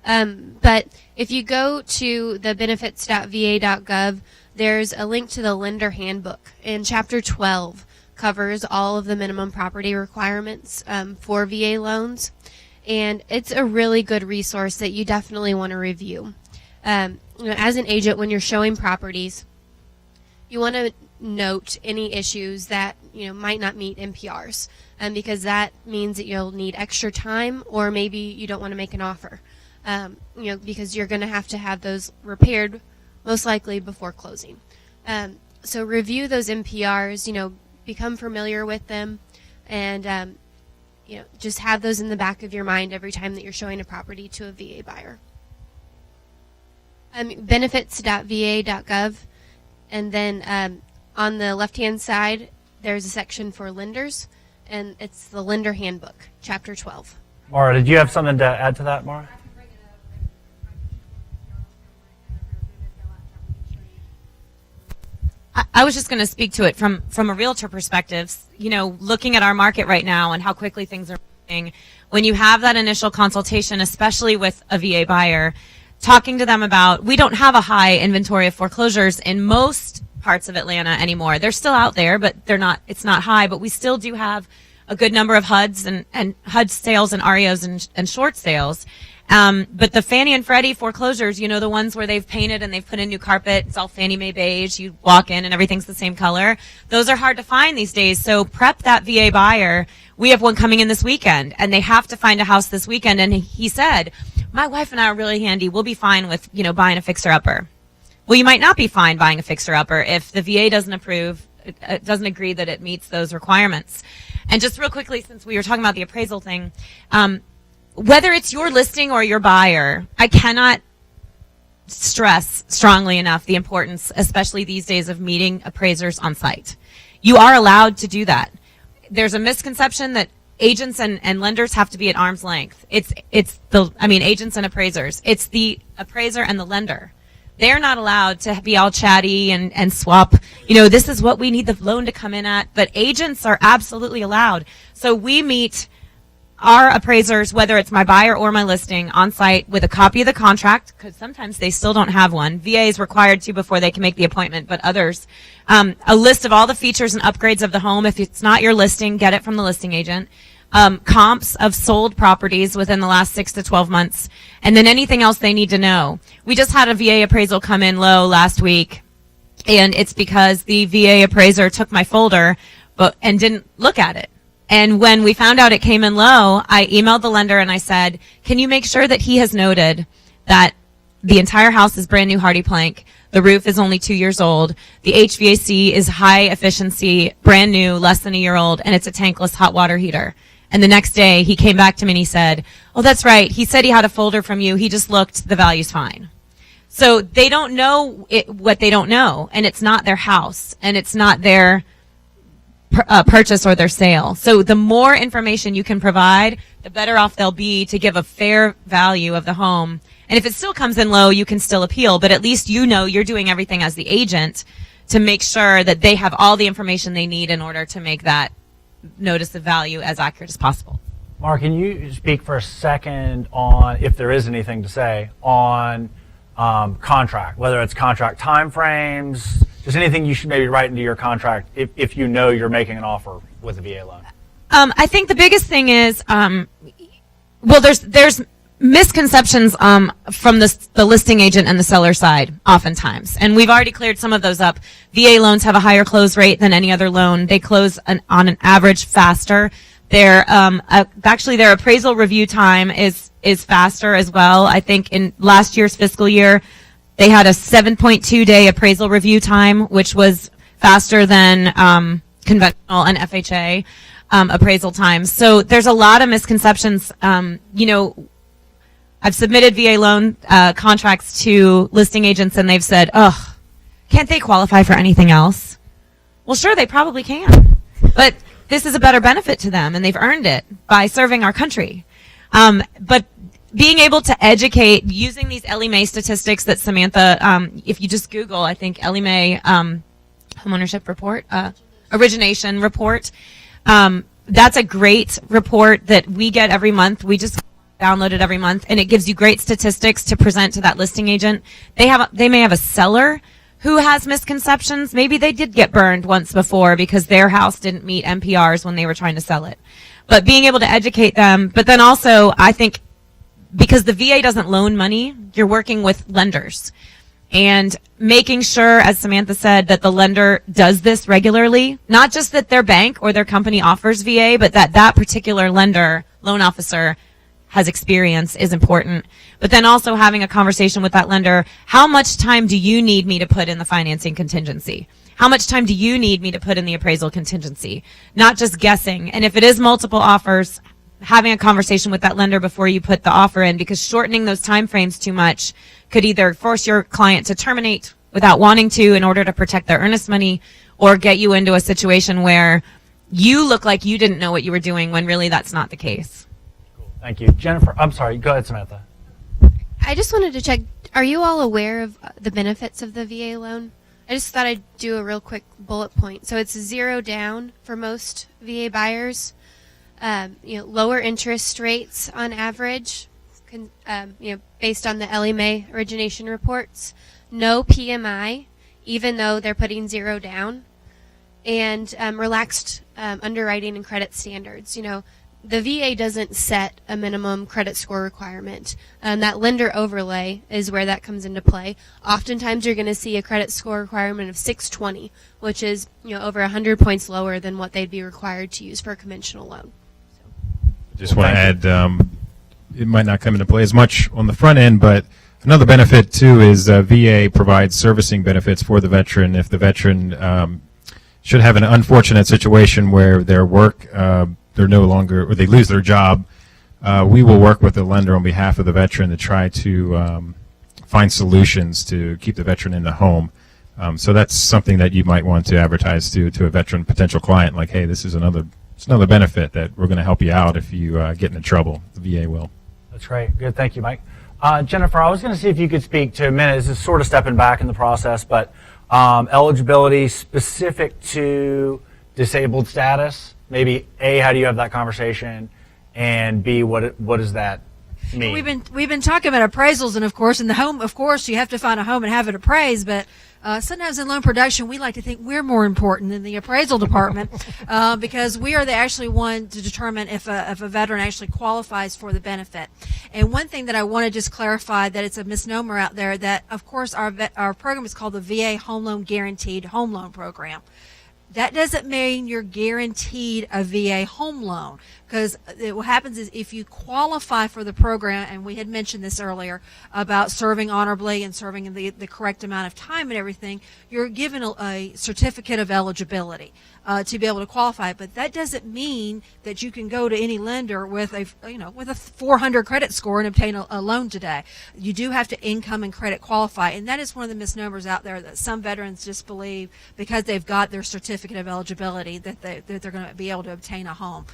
But if you go to the benefits.va.gov, there's a link to the lender handbook. And Chapter 12 covers all of the minimum property requirements for VA loans. And it's a really good resource that you definitely want to review. As an agent, when you're showing properties, you want to note any issues that might not meet MPRs, because that means that you'll need extra time, or maybe you don't want to make an offer, because you're going to have those repaired most likely before closing. So review those MPRs, become familiar with them, and just have those in the back of your mind every time that you're showing a property to a VA buyer. Benefits.va.gov, and then on the left-hand side, there's a section for lenders, and it's the lender handbook, Chapter 12. Maura, did you have something to add to that, Maura? I was just going to speak to it from a realtor perspective. Looking at our market right now and how quickly things are moving, when you have that initial consultation, especially with a VA buyer, talking to them about, we don't have a high inventory of foreclosures in most parts of Atlanta anymore. They're still out there, but it's not high, but we still do have a good number of HUDs and HUD sales and REOs and short sales. But the Fannie and Freddie foreclosures, the ones where they've painted and they've put in new carpet, it's all Fannie Mae beige, you walk in and everything's the same color. Those are hard to find these days, so prep that VA buyer. We have one coming in this weekend, and they have to find a house this weekend, and he said, my wife and I are really handy, we'll be fine with, buying a fixer-upper. Well, you might not be fine buying a fixer-upper if the VA doesn't agree that it meets those requirements. And just real quickly, since we were talking about the appraisal thing, whether it's your listing or your buyer, I cannot stress strongly enough the importance, especially these days, of meeting appraisers on site. You are allowed to do that. There's a misconception that agents and lenders have to be at arm's length. Agents and appraisers. It's the appraiser and the lender. They're not allowed to be all chatty and swap, this is what we need the loan to come in at, but agents are absolutely allowed. So we meet our appraisers, whether it's my buyer or my listing, on site with a copy of the contract, because sometimes they still don't have one. VA is required to before they can make the appointment, but others. A list of all the features and upgrades of the home. If it's not your listing, get it from the listing agent. Comps of sold properties within the last 6 to 12 months, and then anything else they need to know. We just had a VA appraisal come in low last week, and it's because the VA appraiser took my folder and didn't look at it. And when we found out it came in low, I emailed the lender and I said, can you make sure that he has noted that the entire house is brand new hardy plank, the roof is only 2 years old, the HVAC is high efficiency, brand new, less than a year old, and it's a tankless hot water heater. And the next day he came back to me and he said, oh, that's right, he said he had a folder from you, he just looked, the value's fine. So they don't know what they don't know, and it's not their house, and it's not their purchase or their sale. So the more information you can provide, the better off they'll be to give a fair value of the home And if it still comes in low, you can still appeal, but at least you know you're doing everything as the agent to make sure that they have all the information they need in order to make that notice of value as accurate as possible. Mark, can you speak for a second on, if there is anything to say, on contract, whether it's contract timeframes, just anything you should maybe write into your contract if you know you're making an offer with a VA loan? I think the biggest thing is, well, there's misconceptions from the listing agent and the seller side oftentimes, and we've already cleared some of those up. VA loans have a higher close rate than any other loan. They close on an average faster. Their actually their appraisal review time is faster as well. I think in last year's fiscal year, they had a 7.2 day appraisal review time, which was faster than conventional and FHA appraisal times. So there's a lot of misconceptions. You know, I've submitted VA loan contracts to listing agents, and they've said, "Oh, can't they qualify for anything else?" Well, sure, they probably can, but this is a better benefit to them, and they've earned it by serving our country. But being able to educate using these Ellie Mae statistics that Samantha, if you just Google, I think Ellie Mae homeownership report, origination report, that's a great report that we get every month. We just download it every month, and it gives you great statistics to present to that listing agent. They may have a seller who has misconceptions. Maybe they did get burned once before because their house didn't meet MPRs when they were trying to sell it. But being able to educate them, but then also I think because the VA doesn't loan money, you're working with lenders. And making sure, as Samantha said, that the lender does this regularly, not just that their bank or their company offers VA, but that particular lender, loan officer, has experience is important. But then also having a conversation with that lender, how much time do you need me to put in the financing contingency? How much time do you need me to put in the appraisal contingency? Not just guessing. And if it is multiple offers, having a conversation with that lender before you put the offer in, because shortening those time frames too much could either force your client to terminate without wanting to in order to protect their earnest money, or get you into a situation where you look like you didn't know what you were doing when really that's not the case. Thank you. Jennifer, I'm sorry, go ahead, Samantha. I just wanted to check, are you all aware of the benefits of the VA loan? I just thought I'd do a real quick bullet point. So it's 0 down for most VA buyers, lower interest rates on average, based on the Ellie Mae origination reports, no PMI, even though they're putting 0 down, and relaxed underwriting and credit standards. You know, the VA doesn't set a minimum credit score requirement. That lender overlay is where that comes into play. Oftentimes you're going to see a credit score requirement of 620, which is over 100 points lower than what they'd be required to use for a conventional loan. Just want to add, it might not come into play as much on the front end, but another benefit too is VA provides servicing benefits for the veteran if the veteran should have an unfortunate situation where their work they're no longer, or they lose their job. We will work with the lender on behalf of the veteran to try to find solutions to keep the veteran in the home. So that's something that you might want to advertise to a veteran potential client, like, hey, this is another benefit that we're going to help you out if you get into trouble. The VA will. That's great. Good. Thank you, Mike. Jennifer, I was going to see if you could speak to a minute. This is sort of stepping back in the process, but eligibility specific to disabled status. Maybe A, how do you have that conversation, and B, what does that mean? We've been talking about appraisals, and of course, in the home, of course, you have to find a home and have it appraised. But sometimes in loan production, we like to think we're more important than the appraisal department because we are the actually one to determine if a veteran actually qualifies for the benefit. And one thing that I want to just clarify, that it's a misnomer out there, that of course our program is called the VA Home Loan Guaranteed Home Loan Program. That doesn't mean you're guaranteed a VA home loan, because what happens is if you qualify for the program, and we had mentioned this earlier about serving honorably and serving in the correct amount of time and everything, you're given a certificate of eligibility to be able to qualify. But that doesn't mean that you can go to any lender with a 400 credit score and obtain a loan today. You do have to income and credit qualify, and that is one of the misnomers out there, that some veterans just believe because they've got their certificate of eligibility that they're going to be able to obtain a home.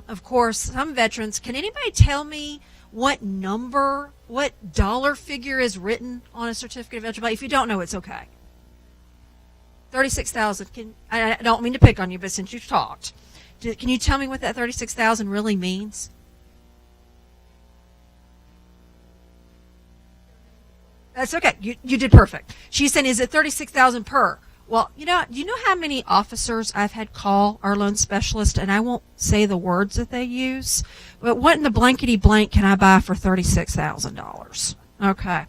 Of course, some veterans, can anybody tell me what number, what dollar figure is written on a certificate of eligibility? If you don't know, it's okay. 36,000. I don't mean to pick on you, but since you've talked, can you tell me what that 36,000 really means? That's okay. You did perfect. She's saying, is it 36,000 per? Well, you know how many officers I've had call our loan specialist, and I won't say the words that they use, but what in the blankety blank can I buy for $36,000? Okay.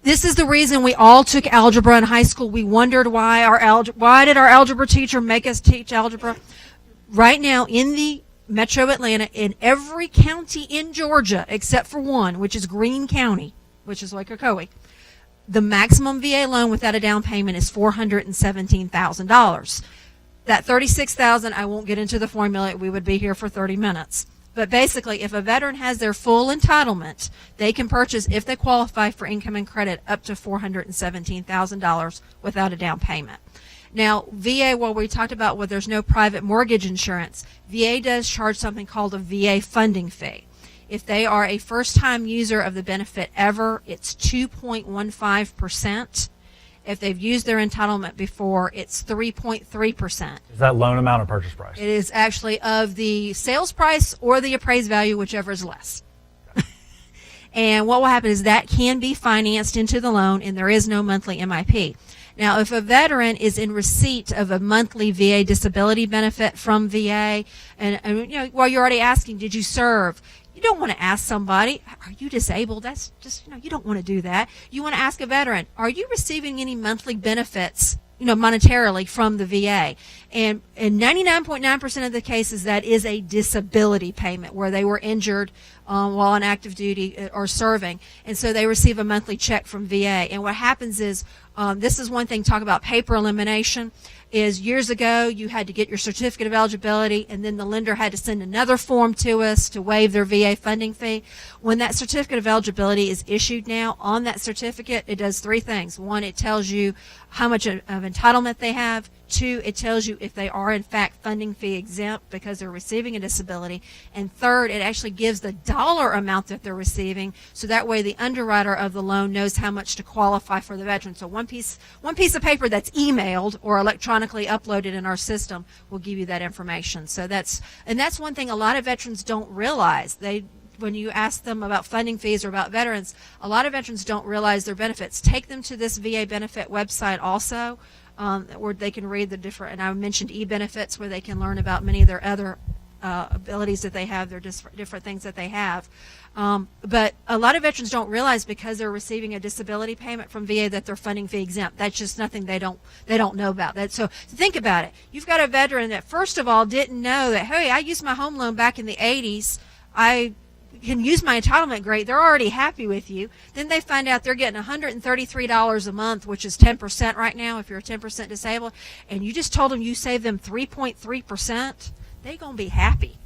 This is the reason we all took algebra in high school. We wondered why did our algebra teacher make us teach algebra? Right now in the Metro Atlanta, in every county in Georgia except for one, which is Greene County, which is like Ocoee, the maximum VA loan without a down payment is $417,000. That $36,000, I won't get into the formula. We would be here for 30 minutes. But basically, if a veteran has their full entitlement, they can purchase, if they qualify for income and credit, up to $417,000 without a down payment. Now, VA, while we talked about where there's no private mortgage insurance, VA does charge something called a VA funding fee. If they are a first-time user of the benefit ever, it's 2.15%. If they've used their entitlement before, it's 3.3%. Is that loan amount or purchase price? It is actually of the sales price or the appraised value, whichever is less. And what will happen is that can be financed into the loan, and there is no monthly MIP. Now, if a veteran is in receipt of a monthly VA disability benefit from VA, and while you're already asking, did you serve? You don't want to ask somebody, are you disabled? That's just, you don't want to do that. You want to ask a veteran, are you receiving any monthly benefits, monetarily from the VA? And in 99.9% of the cases, that is a disability payment where they were injured while on active duty or serving. And so they receive a monthly check from VA. And what happens is, this is one thing, talk about paper elimination, is years ago you had to get your certificate of eligibility, and then the lender had to send another form to us to waive their VA funding fee. When that certificate of eligibility is issued now, on that certificate it does three things. One, it tells you how much of entitlement they have. Two, it tells you if they are in fact funding fee exempt because they're receiving a disability. And third, it actually gives the dollar amount that they're receiving, so that way the underwriter of the loan knows how much to qualify for the veteran. So one piece of paper that's emailed or electronically uploaded in our system will give you that information. So that's one thing a lot of veterans don't realize. When you ask them about funding fees or about veterans, a lot of veterans don't realize their benefits. Take them to this VA benefit website also, where they can read the different, and I mentioned e-benefits, where they can learn about many of their other abilities that they have, their different things that they have. But a lot of veterans don't realize, because they're receiving a disability payment from VA, that they're funding fee exempt. That's just nothing they don't know about that. So think about it. You've got a veteran that first of all didn't know that, hey, I used my home loan back in the 80s. I can use my entitlement, great. They're already happy with you. Then they find out they're getting $133 a month, which is 10% right now if you're 10% disabled, and you just told them you saved them 3.3%. They're going to be happy.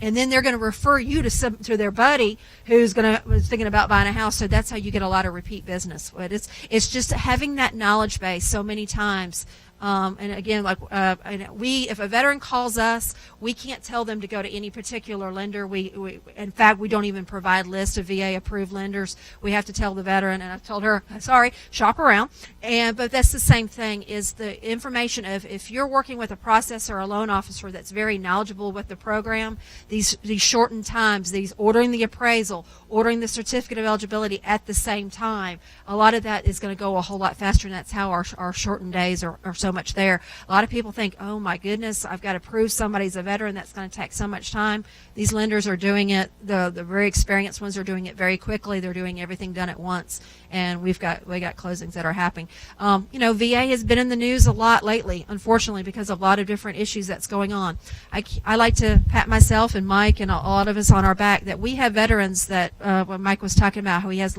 And then they're going to refer you to their buddy who's was thinking about buying a house. So that's how you get a lot of repeat business. But it's just having that knowledge base so many times. And again, if a veteran calls us, we can't tell them to go to any particular lender. We in fact, we don't even provide lists of VA approved lenders. We have to tell the veteran, and I've told her, sorry, shop around. But that's the same thing, is the information of, if you're working with a processor or a loan officer that's very knowledgeable with the program, these shortened times, these ordering the appraisal, ordering the certificate of eligibility at the same time, a lot of that is going to go a whole lot faster, and that's how our shortened days are so much there. A lot of people think, oh my goodness, I've got to prove somebody's a veteran. That's going to take so much time. These lenders are doing it. The very experienced ones are doing it very quickly. They're doing everything done at once, and we got closings that are happening. VA has been in the news a lot lately, unfortunately, because of a lot of different issues that's going on. I like to pat myself and Mike and a lot of us on our back that we have veterans that, when Mike was talking about how he has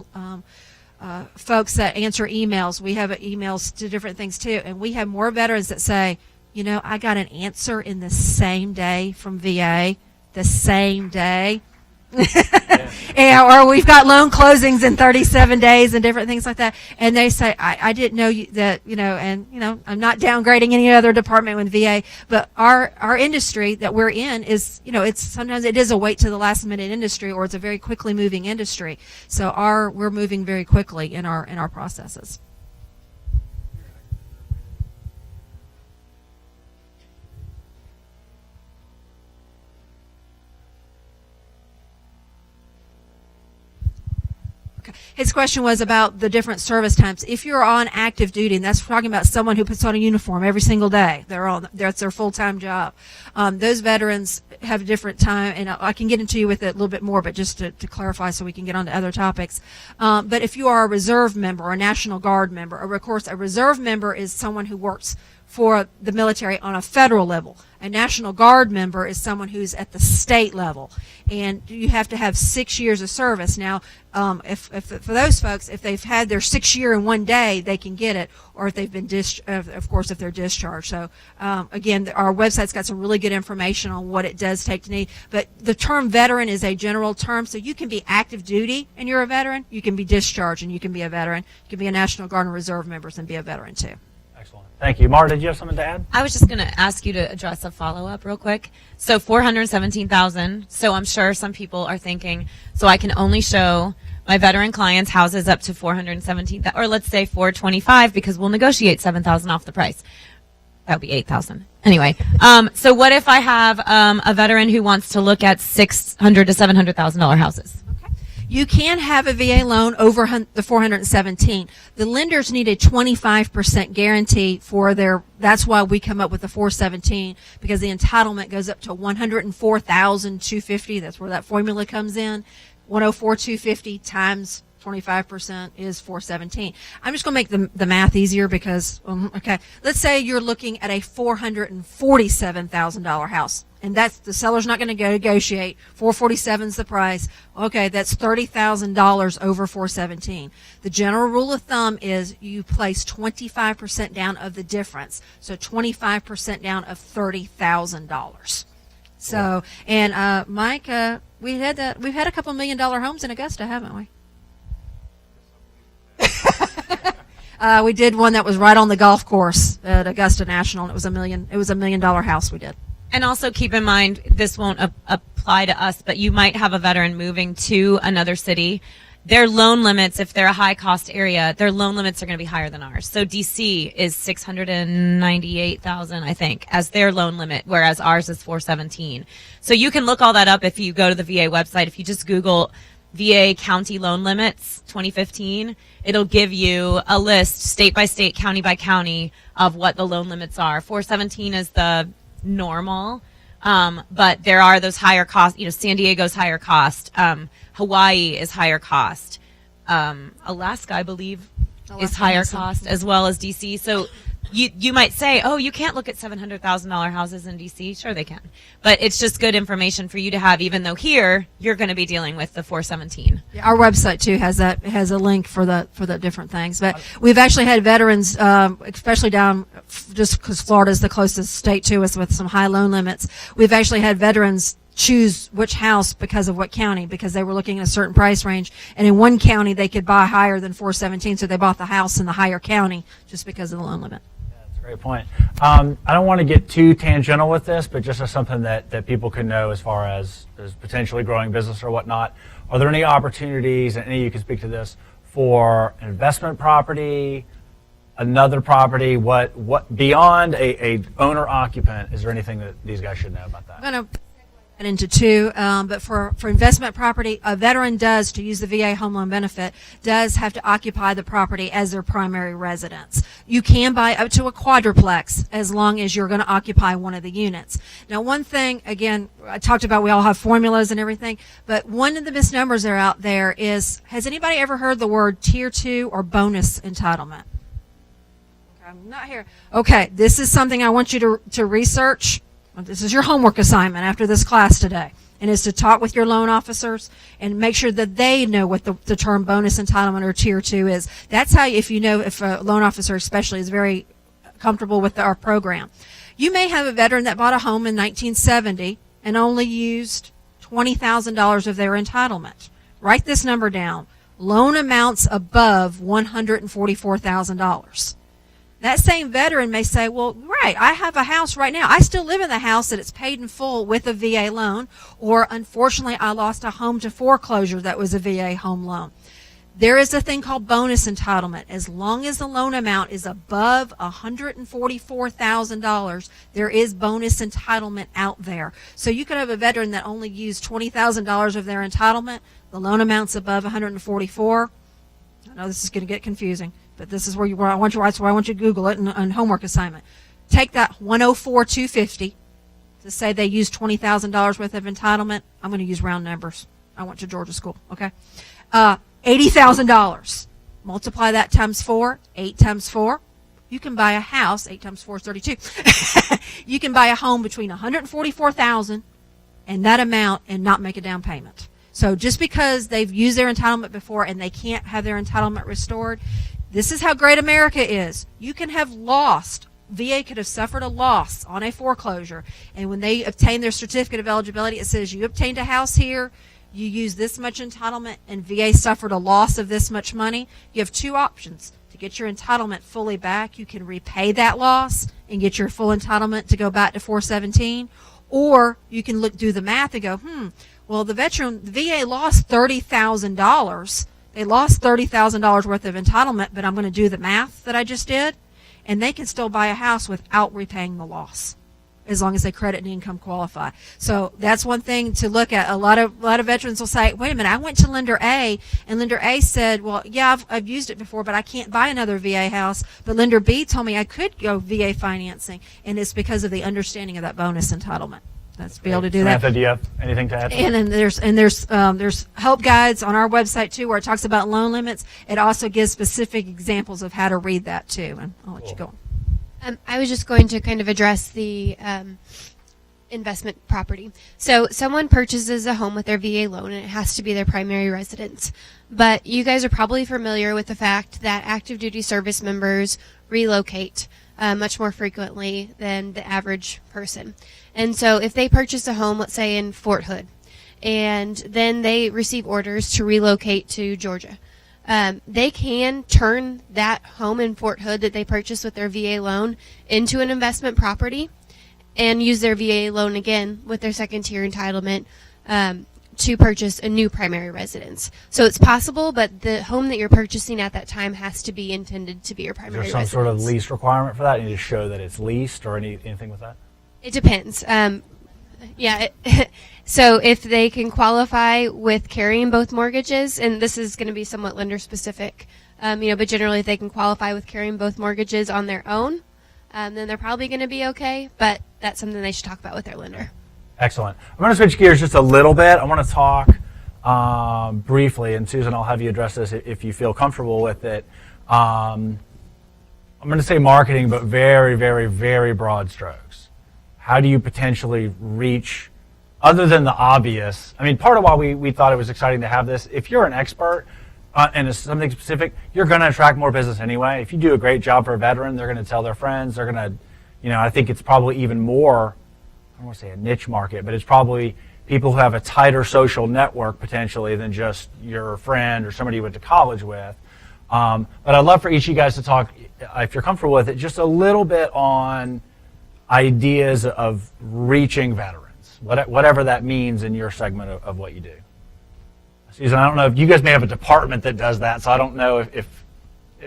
folks that answer emails. We have emails to different things too, and we have more veterans that say, I got an answer in the same day from VA, the same day. Or we've got loan closings in 37 days and different things like that. And they say, I didn't know that, I'm not downgrading any other department with VA, but our industry that we're in is, sometimes it is a wait to the last minute industry, or it's a very quickly moving industry. So we're moving very quickly in our processes. His question was about the different service times. If you're on active duty, and that's talking about someone who puts on a uniform every single day, that's their full-time job. Those veterans have a different time, and I can get into you with it a little bit more, but just to clarify so we can get on to other topics. But if you are a reserve member or a National Guard member, or of course a reserve member is someone who works for the military on a federal level. A National Guard member is someone who's at the state level, and you have to have 6 years of service. Now, if for those folks, if they've had their 6 year in one day, they can get it, or if they've been of course, if they're discharged. So again, our website's got some really good information on what it does take to need. But the term veteran is a general term, so you can be active duty and you're a veteran. You can be discharged and you can be a veteran. You can be a National Guard and Reserve members and be a veteran too. Excellent. Thank you. Mara, did you have something to add? I was just going to ask you to address a follow-up real quick. So 417,000. So I'm sure some people are thinking, so I can only show my veteran clients houses up to 417,000, or let's say 425, because we'll negotiate 7,000 off the price. That would be 8,000. Anyway, so what if I have a veteran who wants to look at $600,000 to $700,000 houses? You can have a VA loan over the 417. The lenders need a 25% guarantee for that's why we come up with the 417, because the entitlement goes up to 104,250. That's where that formula comes in. 104,250 times 25% is 417. I'm just going to make the math easier because, okay, let's say you're looking at a $447,000 house. And that's the seller's not going to go negotiate. 447 is the price. Okay, that's $30,000 over 417. The general rule of thumb is you place 25% down of the difference. So 25% down of $30,000. So, and Mike, we've had a couple $1 million homes in Augusta, haven't we? We did one that was right on the golf course at Augusta National, and it was $1 million house we did. And also keep in mind, this won't apply to us, but you might have a veteran moving to another city. Their loan limits, if they're a high-cost area, their loan limits are going to be higher than ours. So D.C. is $698,000, I think, as their loan limit, whereas ours is $417,000. So you can look all that up if you go to the VA website. If you just Google VA county loan limits 2015, it'll give you a list, state by state, county by county, of what the loan limits are. 417 is the normal, but there are those higher costs. San Diego's higher cost, Hawaii is higher cost, Alaska, I believe, is higher cost, as well as DC. So you might say, oh, you can't look at $700,000 houses in DC. Sure they can, but it's just good information for you to have, even though here you're going to be dealing with the 417. Yeah, our website too has a link for the different things. But we've actually had veterans, especially down just because Florida is the closest state to us with some high loan limits. We've actually had veterans choose which house because of what county, because they were looking at a certain price range, and in one county they could buy higher than 417, so they bought the house in the higher county just because of the loan limit. Great point. I don't want to get too tangential with this, but just as something that people can know as far as potentially growing business or whatnot. Are there any opportunities, and any of you can speak to this, for investment property, another property, what beyond a owner occupant? Is there anything that these guys should know about that? I'm going to into two, but for investment property, a veteran does, to use the VA home loan benefit, does have to occupy the property as their primary residence. You can buy up to a quadruplex as long as you're going to occupy one of the units. Now, one thing, again, I talked about we all have formulas and everything, but one of the misnomers that are out there is, has anybody ever heard the word Tier 2 or bonus entitlement? I'm not here. Okay, this is something I want you to research. This is your homework assignment after this class today, and is to talk with your loan officers and make sure that they know what the term bonus entitlement or Tier 2 is. That's how, if a loan officer especially is very comfortable with our program. You may have a veteran that bought a home in 1970 and only used $20,000 of their entitlement. Write this number down. Loan amounts above $144,000. That same veteran may say, well, right, I have a house right now. I still live in the house that it's paid in full with a VA loan, or unfortunately I lost a home to foreclosure that was a VA home loan. There is a thing called bonus entitlement. As long as the loan amount is above $144,000, there is bonus entitlement out there. So you could have a veteran that only used $20,000 of their entitlement. The loan amount's above $144,000. I know this is going to get confusing, but this is where I want you to Google it and homework assignment. Take that $104,250 to say they used $20,000 worth of entitlement. I'm going to use round numbers. I went to Georgia school, okay? $80,000. Multiply that times 4. 8 times 4. You can buy a house. 8 times 4 is 32. You can buy a home between $144,000 and that amount and not make a down payment. So just because they've used their entitlement before and they can't have their entitlement restored, this is how great America is. You can have lost. VA could have suffered a loss on a foreclosure, and when they obtain their certificate of eligibility, it says you obtained a house here, you use this much entitlement, and VA suffered a loss of this much money. You have two options. To get your entitlement fully back, you can repay that loss and get your full entitlement to go back to 417, or you can do the math and go, well, the VA lost $30,000. They lost $30,000 worth of entitlement, but I'm going to do the math that I just did, and they can still buy a house without repaying the loss, as long as they credit and income qualify. So that's one thing to look at. A lot of veterans will say, wait a minute, I went to lender A, and lender A said, well, yeah, I've used it before, but I can't buy another VA house. But lender B told me I could go VA financing, and it's because of the understanding of that bonus entitlement. That's be able to do that. Samantha, do you have anything to add? And then there's help guides on our website too, where it talks about loan limits. It also gives specific examples of how to read that too. And I'll let you go. I was just going to kind of address the investment property. So someone purchases a home with their VA loan, and it has to be their primary residence. But you guys are probably familiar with the fact that active duty service members relocate much more frequently than the average person. And so if they purchase a home, let's say in Fort Hood, and then they receive orders to relocate to Georgia, they can turn that home in Fort Hood that they purchased with their VA loan into an investment property and use their VA loan again with their second tier entitlement to purchase a new primary residence. So it's possible, but the home that you're purchasing at that time has to be intended to be your primary Is there residence. some sort of lease requirement for that? You need to show that it's leased or anything with that? It depends. So if they can qualify with carrying both mortgages, and this is going to be somewhat lender specific, but generally if they can qualify with carrying both mortgages on their own, then they're probably going to be okay, but that's something they should talk about with their lender. Excellent. I'm going to switch gears just a little bit. I want to talk briefly, and Susan, I'll have you address this if you feel comfortable with it. I'm going to say marketing, but very, very, very broad strokes. How do you potentially reach, other than the obvious? I mean, part of why we thought it was exciting to have this, if you're an expert and it's something specific, you're going to attract more business anyway. If you do a great job for a veteran, they're going to tell their friends. They're going to, I think it's probably even more, I don't want to say a niche market, but it's probably people who have a tighter social network potentially than just your friend or somebody you went to college with. But I'd love for each of you guys to talk, if you're comfortable with it, just a little bit on ideas of reaching veterans, whatever that means in your segment of what you do. Susan, I don't know if you guys may have a department that does that, so I don't know if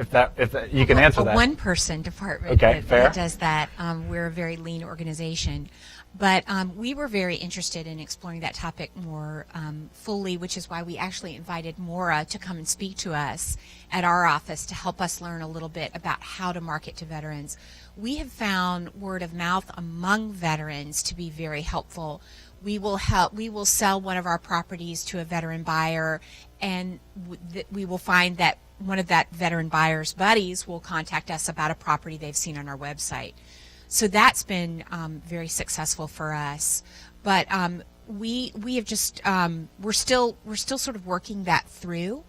that you can answer that. A one-person department that does that. We're a very lean organization. But we were very interested in exploring that topic more fully, which is why we actually invited Maura to come and speak to us at our office to help us learn a little bit about how to market to veterans. We have found word of mouth among veterans to be very helpful. We will sell one of our properties to a veteran buyer, and we will find that one of that veteran buyer's buddies will contact us about a property they've seen on our website. So that's been very successful for us. But we have just we're still sort of working that through.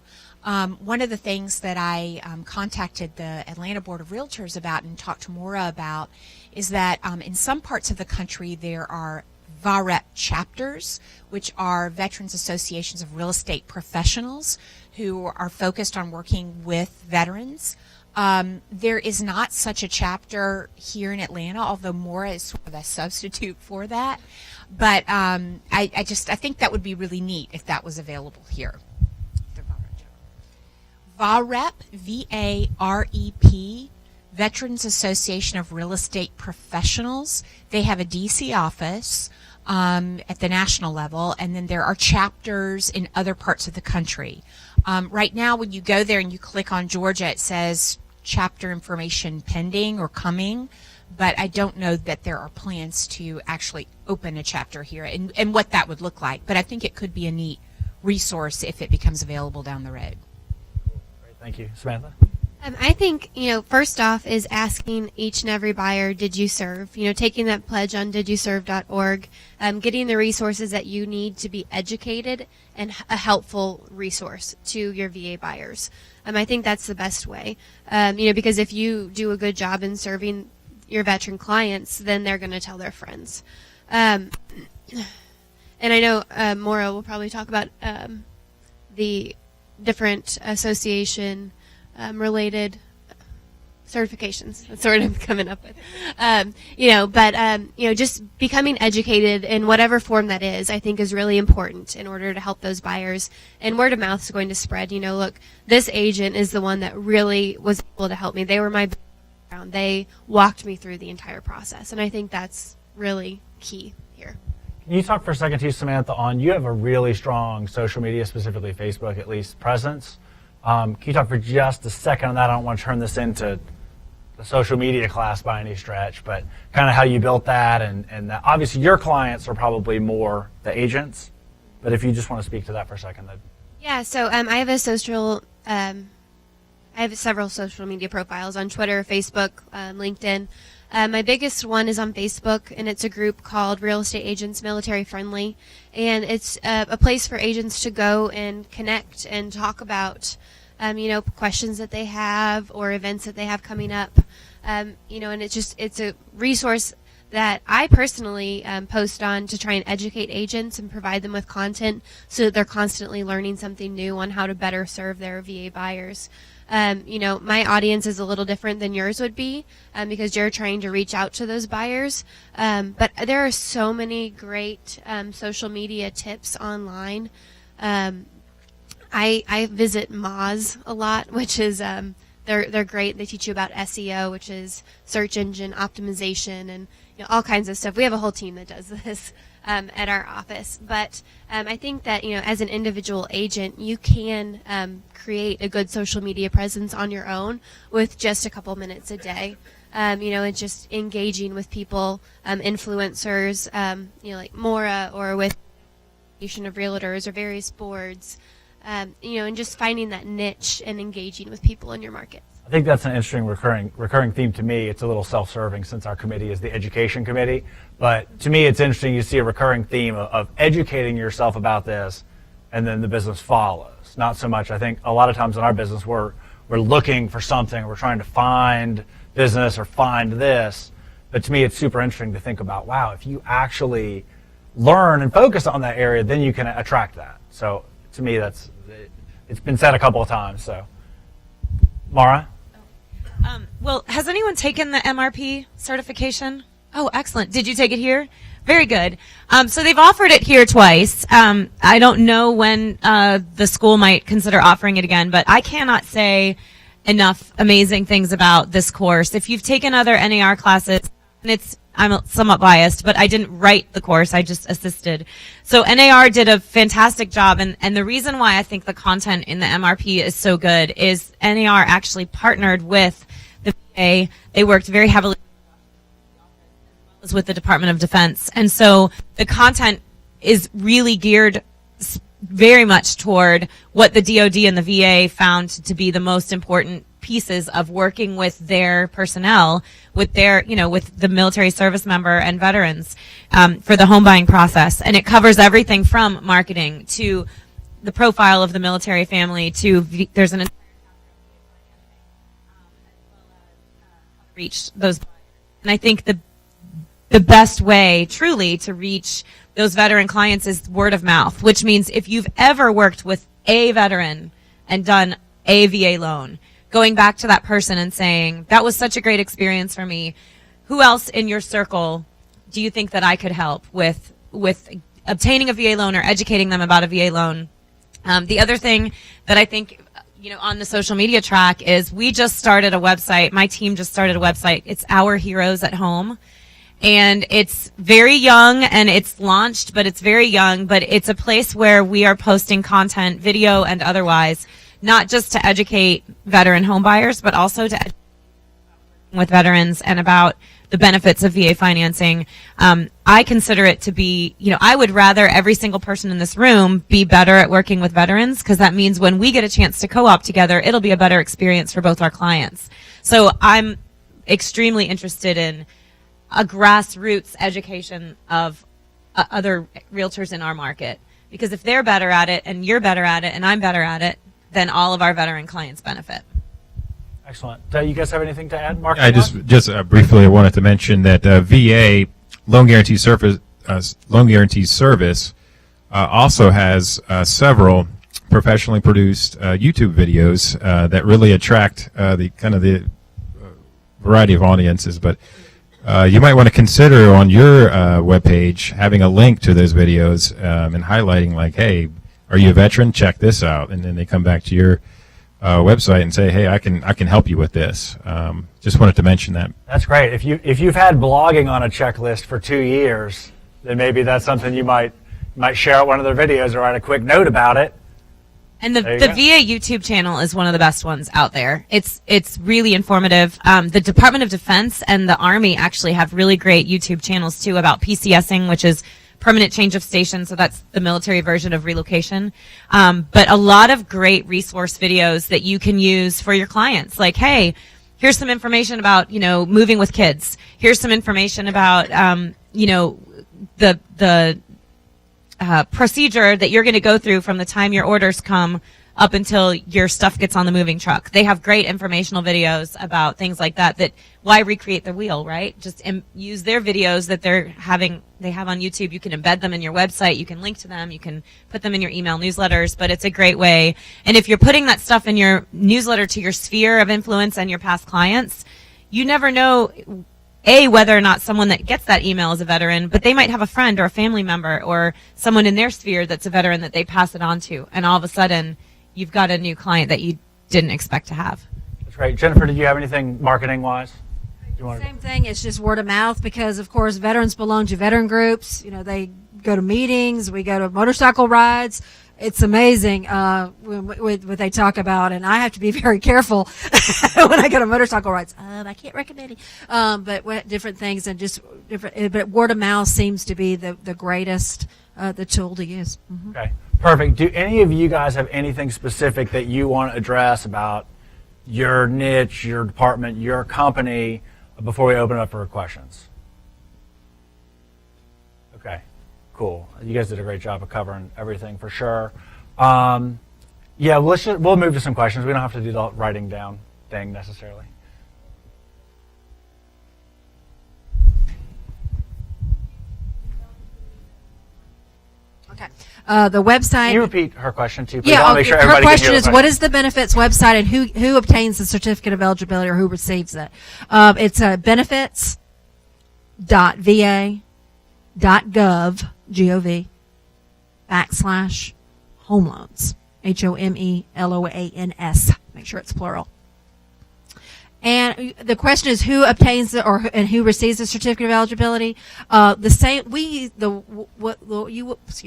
One of the things that I contacted the Atlanta Board of Realtors about and talked to Maura about is that in some parts of the country there are VAREP chapters, which are Veterans Associations of Real Estate Professionals who are focused on working with veterans. There is not such a chapter here in Atlanta, although Mora is sort of a substitute for that. But I think that would be really neat if that was available here. VAREP, V-A-R-E-P, Veterans Association of Real Estate Professionals. They have a DC office at the national level, and then there are chapters in other parts of the country. Right now, when you go there and you click on Georgia, it says chapter information pending or coming, but I don't know that there are plans to actually open a chapter here and what that would look like. But I think it could be a neat resource if it becomes available down the road. Great, thank you. Samantha? I think, first off is asking each and every buyer, did you serve? Taking that pledge on didyouserve.org, getting the resources that you need to be educated and a helpful resource to your VA buyers. I think that's the best way, because if you do a good job in serving your veteran clients, then they're going to tell their friends. And I know Maura will probably talk about the different association related certifications. That's what I'm coming up with. Just becoming educated in whatever form that is, I think is really important in order to help those buyers. And word of mouth is going to spread. Look, this agent is the one that really was able to help me. They were my background. They walked me through the entire process. And I think that's really key here. Can you talk for a second too, Samantha, you have a really strong social media, specifically Facebook at least, presence. Can you talk for just a second on that? I don't want to turn this into the social media class by any stretch, but kind of how you built that and that. Obviously your clients are probably more the agents, but if you just want to speak to that for a second. Yeah, so I have several social media profiles on Twitter, Facebook, LinkedIn. My biggest one is on Facebook, and it's a group called Real Estate Agents Military Friendly, and it's a place for agents to go and connect and talk about questions that they have or events that they have coming up, and it's a resource that I personally post on to try and educate agents and provide them with content so that they're constantly learning something new on how to better serve their VA buyers. My audience is a little different than yours would be because you're trying to reach out to those buyers. But there are so many great social media tips online. I visit Moz a lot, which is they're great. They teach you about SEO, which is search engine optimization, and all kinds of stuff. We have a whole team that does this at our office. But I think that as an individual agent, you can create a good social media presence on your own with just a couple minutes a day. And just engaging with people, influencers, like Mora, or with Association of Realtors or various boards, and just finding that niche and engaging with people in your market. I think that's an interesting recurring theme to me. It's a little self-serving since our committee is the education committee, but to me it's interesting you see a recurring theme of educating yourself about this and then the business follows. Not so much, I think a lot of times in our business we're looking for something, we're trying to find business or find this, but to me it's super interesting to think about, wow, if you actually learn and focus on that area, then you can attract that. So to me it's been said a couple of times. So Mara? Well, has anyone taken the MRP certification? Oh, excellent. Did you take it here? Very good. So they've offered it here twice. I don't know when the school might consider offering it again, but I cannot say enough amazing things about this course. If you've taken other NAR classes, and I'm somewhat biased, but I didn't write the course, I just assisted. So NAR did a fantastic job, and the reason why I think the content in the MRP is so good is NAR actually partnered with the VA. They worked very heavily with the Department of Defense, and so the content is really geared very much toward what the DoD and the VA found to be the most important pieces of working with their personnel, with their, with the military service member and veterans for the home buying process. And it covers everything from marketing to the profile of the military family to there's an reach those. And I think the the best way truly to reach those veteran clients is word of mouth, which means if you've ever worked with a veteran and done a VA loan, going back to that person and saying, that was such a great experience for me. Who else in your circle do you think that I could help with obtaining a VA loan or educating them about a VA loan? The other thing that I think, on the social media track is we just started a website. My team just started a website. It's Our Heroes at Home. And it's very young and it's launched, but it's very young, but it's a place where we are posting content, video and otherwise, not just to educate veteran homebuyers, but also to educate with veterans and about the benefits of VA financing. I consider it to be, I would rather every single person in this room be better at working with veterans, because that means when we get a chance to co-op together, it'll be a better experience for both our clients. So I'm extremely interested in a grassroots education of other realtors in our market, because if they're better at it and you're better at it and I'm better at it, then all of our veteran clients benefit. Excellent. You guys have anything to add, Mark? I just briefly wanted to mention that VA loan guarantee service also has several professionally produced YouTube videos that really attract the variety of audiences. But you might want to consider on your webpage having a link to those videos and highlighting, like, hey, are you a veteran? Check this out, and then they come back to your website and say, hey, I can help you with this. Just wanted to mention that. That's great. If you've had blogging on a checklist for 2 years, then maybe that's something you might share out one of their videos or write a quick note about it. And the VA YouTube channel is one of the best ones out there. It's really informative. The Department of Defense and the Army actually have really great YouTube channels too about PCSing, which is permanent change of station, so that's the military version of relocation. But a lot of great resource videos that you can use for your clients. Like, hey, here's some information about, moving with kids. Here's some information about, the procedure that you're going to go through from the time your orders come up until your stuff gets on the moving truck. They have great informational videos about things like that why recreate the wheel, right? Just use their videos that they have on YouTube. You can embed them in your website. You can link to them. You can put them in your email newsletters, but it's a great way. And if you're putting that stuff in your newsletter to your sphere of influence and your past clients, you never know, whether or not someone that gets that email is a veteran, but they might have a friend or a family member or someone in their sphere that's a veteran that they pass it on to. And all of a sudden, you've got a new client that you didn't expect to have. That's great. Jennifer, did you have anything marketing-wise? Same thing. It's just word of mouth because, of course, veterans belong to veteran groups. They go to meetings. We go to motorcycle rides. It's amazing what they talk about, and I have to be very careful when I go to motorcycle rides. I can't recommend it. But different things and just different. But word of mouth seems to be the greatest the tool to use. Mm-hmm. Okay, perfect. Do any of you guys have anything specific that you want to address about your niche, your department, your company before we open it up for questions? Okay. Cool. You guys did a great job of covering everything for sure. We'll move to some questions. We don't have to do the writing down thing necessarily. Okay. The website. Can you repeat her question too, please? Yeah. I want to make sure her everybody question can hear is, the what is the benefits website and who obtains the certificate of eligibility or who receives it? It's benefits.va.gov /home loans, HOMELOANS. Make sure it's plural. And the question is, who obtains and who receives the certificate of eligibility? Excuse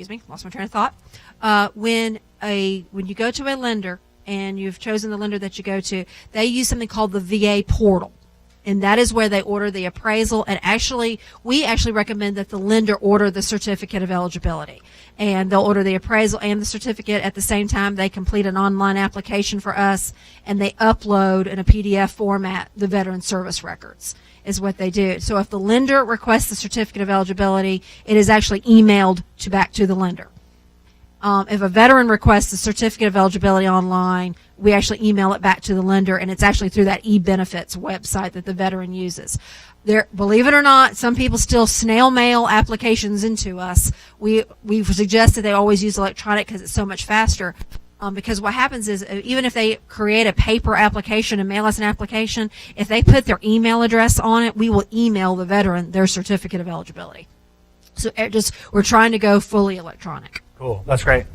me, lost my train of thought. When you go to a lender and you've chosen the lender that you go to, they use something called the VA portal. And that is where they order the appraisal. And we actually recommend that the lender order the certificate of eligibility. And they'll order the appraisal and the certificate at the same time. They complete an online application for us, and they upload in a PDF format the veteran service records is what they do. So if the lender requests the certificate of eligibility, it is actually emailed back to the lender. If a veteran requests a certificate of eligibility online, we actually email it back to the lender, and it's actually through that e-benefits website that the veteran uses. Believe it or not, some people still snail mail applications into us. We've suggested they always use electronic because it's so much faster. Because what happens is, even if they create a paper application and mail us an application, if they put their email address on it, we will email the veteran their certificate of eligibility. So we're trying to go fully electronic. Cool. That's great.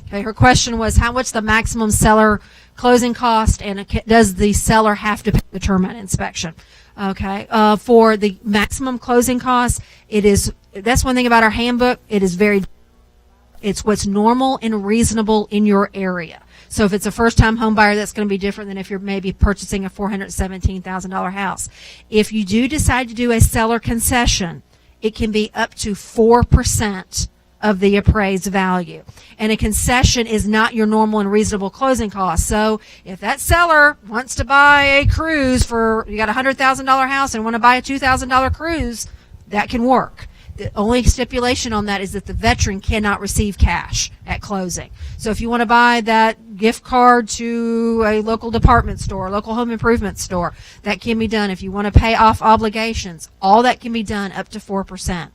Okay, her question was, what's the maximum seller closing cost, and does the seller have to pay the termite inspection? Okay, for the maximum closing cost, that's one thing about our handbook. It's what's normal and reasonable in your area. So if it's a first-time home buyer, that's going to be different than if you're maybe purchasing a $417,000 house. If you do decide to do a seller concession, it can be up to 4% of the appraised value. And a concession is not your normal and reasonable closing cost. So if that seller wants to buy a cruise you got a $100,000 house and want to buy a $2,000 cruise, that can work. The only stipulation on that is that the veteran cannot receive cash at closing. So if you want to buy that gift card to a local department store, local home improvement store, that can be done. If you want to pay off obligations, all that can be done up to 4%.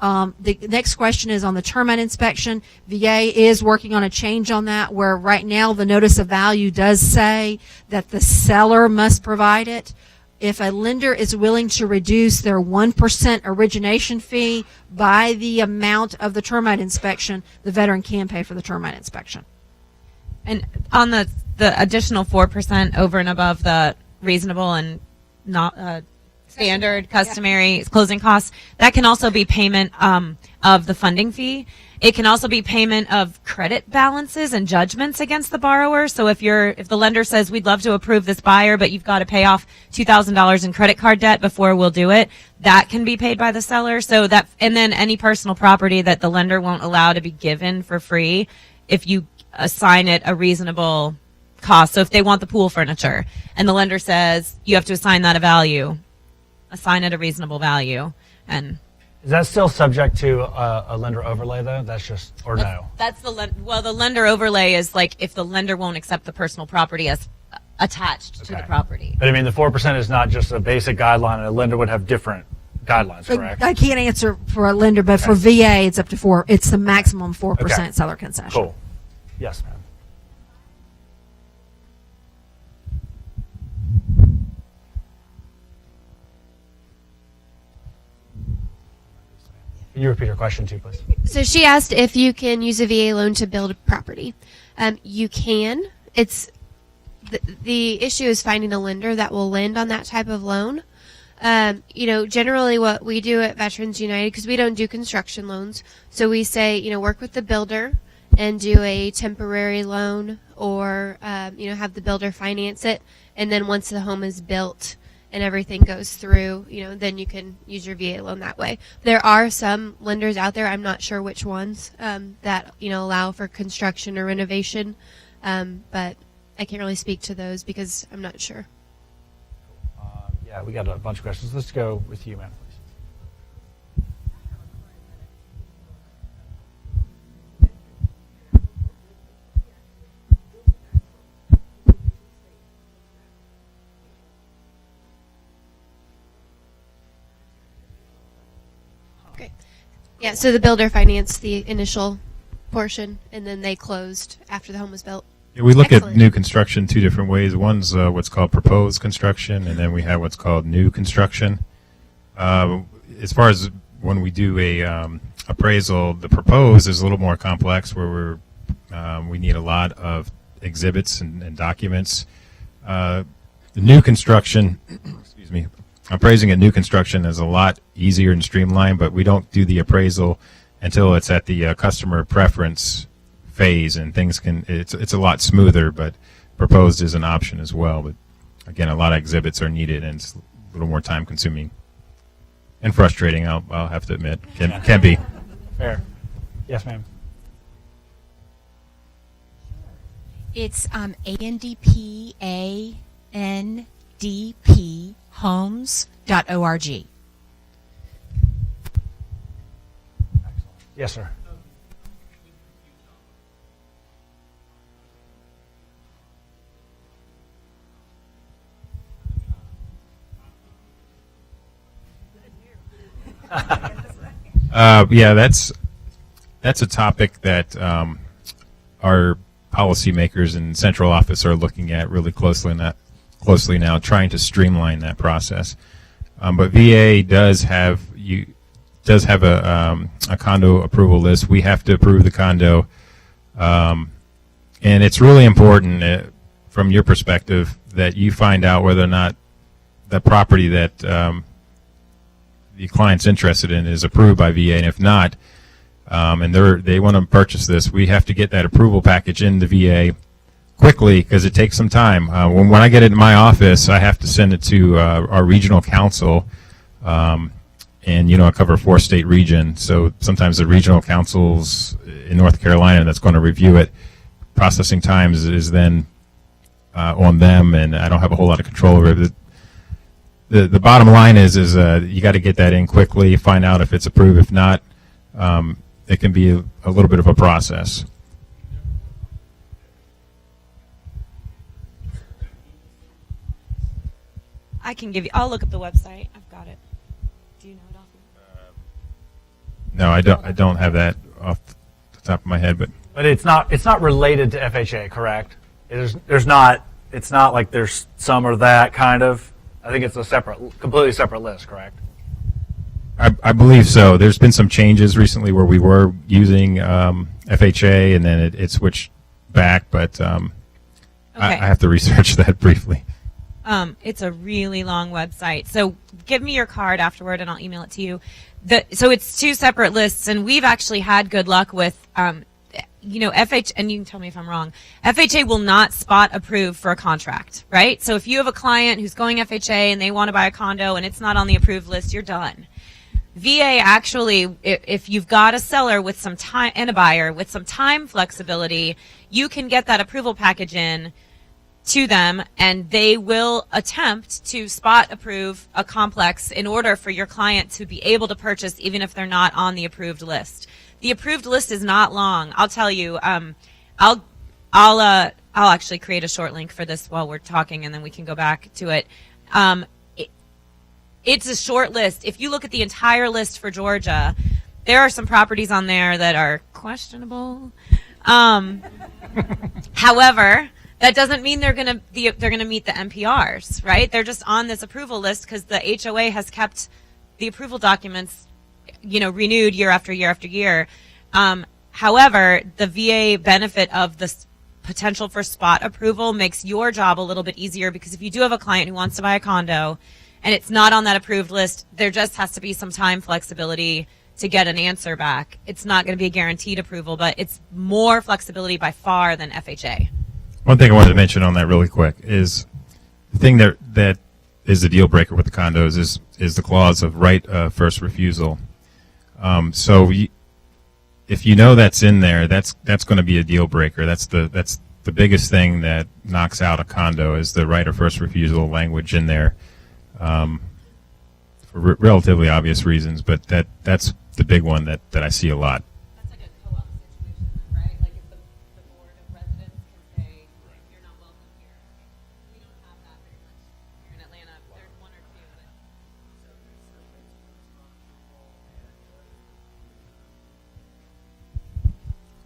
The next question is on the termite inspection. VA is working on a change on that, where right now the notice of value does say that the seller must provide it. If a lender is willing to reduce their 1% origination fee by the amount of the termite inspection, the veteran can pay for the termite inspection. And on the additional 4% over and above the reasonable and not standard customary closing costs, that can also be payment of the funding fee. It can also be payment of credit balances and judgments against the borrower. So if the lender says, we'd love to approve this buyer, but you've got to pay off $2,000 in credit card debt before we'll do it, that can be paid by the seller. And then any personal property that the lender won't allow to be given for free, if you assign it a reasonable cost. So if they want the pool furniture and the lender says you have to assign that a value, assign it a reasonable value. And is that still subject to a lender overlay, though? That's just, or no? That's the lender overlay is like if the lender won't accept the personal property as attached to the property. But I mean, the 4% is not just a basic guideline. A lender would have different guidelines, correct? I can't answer for a lender, but for VA, it's up to 4%. It's the maximum 4% seller concession. Cool. Yes, ma'am. Can you repeat your question too, please? So she asked if you can use a VA loan to build a property. You can. It's the issue is finding a lender that will lend on that type of loan. Generally what we do at Veterans United, because we don't do construction loans, so we say, work with the builder and do a temporary loan, or have the builder finance it, and then once the home is built and everything goes through, then you can use your VA loan that way. There are some lenders out there, I'm not sure which ones, that, allow for construction or renovation, but I can't really speak to those because I'm not sure. Yeah, we got a bunch of questions. Let's go with you, ma'am, please. Yeah, so the builder financed the initial portion, and then they closed after the home was built. Yeah, we look at new construction two different ways. One's what's called proposed construction, and then we have what's called new construction. As far as when we do a appraisal, the proposed is a little more complex, where we need a lot of exhibits and documents. The new construction, excuse me, appraising a new construction is a lot easier and streamlined, but we don't do the appraisal until it's at the customer preference phase, and it's a lot smoother, but proposed is an option as well. But again, a lot of exhibits are needed, and it's a little more time consuming and frustrating, I'll have to admit. Can be. Fair. Yes, ma'am. It's ANDPANDP homes.org. Yes, sir. Yeah, that's a topic that our policymakers in central office are looking at really closely now, trying to streamline that process. But VA does have a condo approval list. We have to approve the condo, and it's really important from your perspective that you find out whether or not the property that the client's interested in is approved by VA, and if not, and they want to purchase this, we have to get that approval package in the VA quickly because it takes some time. When I get it in my office, I have to send it to our regional counsel, and I cover a 4-state region, so sometimes the regional councils in North Carolina that's going to review it, processing times is then on them, and I don't have a whole lot of control over it. The bottom line is you got to get that in quickly, find out if it's approved. If not, it can be a little bit of a process. I can give you. I'll look up the website. I've got it. Do you know it off? No, I don't have that off the top of my head, but it's not related to FHA, correct? There's not. It's not like there's some or that kind of. I think it's a completely separate list, correct? I believe so. There's been some changes recently where we were using FHA, and then it switched back, but I have to research that briefly. It's a really long website. So give me your card afterward, and I'll email it to you. So it's 2 separate lists, and we've actually had good luck with FHA, and you can tell me if I'm wrong, FHA will not spot approve for a contract, right? So if you have a client who's going FHA and they want to buy a condo and it's not on the approved list, you're done. VA actually, if you've got a seller with some time and a buyer with some time flexibility, you can get that approval package in to them, and they will attempt to spot approve a complex in order for your client to be able to purchase even if they're not on the approved list. The approved list is not long. I'll tell you. I'll actually create a short link for this while we're talking, and then we can go back to it. It's a short list. If you look at the entire list for Georgia, there are some properties on there that are questionable. However, that doesn't mean they're gonna meet the NPRs, right? They're just on this approval list because the HOA has kept the approval documents renewed year after year after year. However, the VA benefit of this potential for spot approval makes your job a little bit easier because if you do have a client who wants to buy a condo and it's not on that approved list, there just has to be some time flexibility to get an answer back. It's not going to be a guaranteed approval, but it's more flexibility by far than FHA. One thing I wanted to mention on that really quick is the thing that is the deal breaker with the condos is the clause of right of first refusal. So if you know that's in there, that's going to be a deal breaker. That's the biggest thing that knocks out a condo is the right of first refusal language in there, for relatively obvious reasons. But that's the big one that I see a lot. That's like a co-op situation, right? Like if the board of residents can say you're not welcome here. We don't have that very much here in Atlanta. There's one or two, but.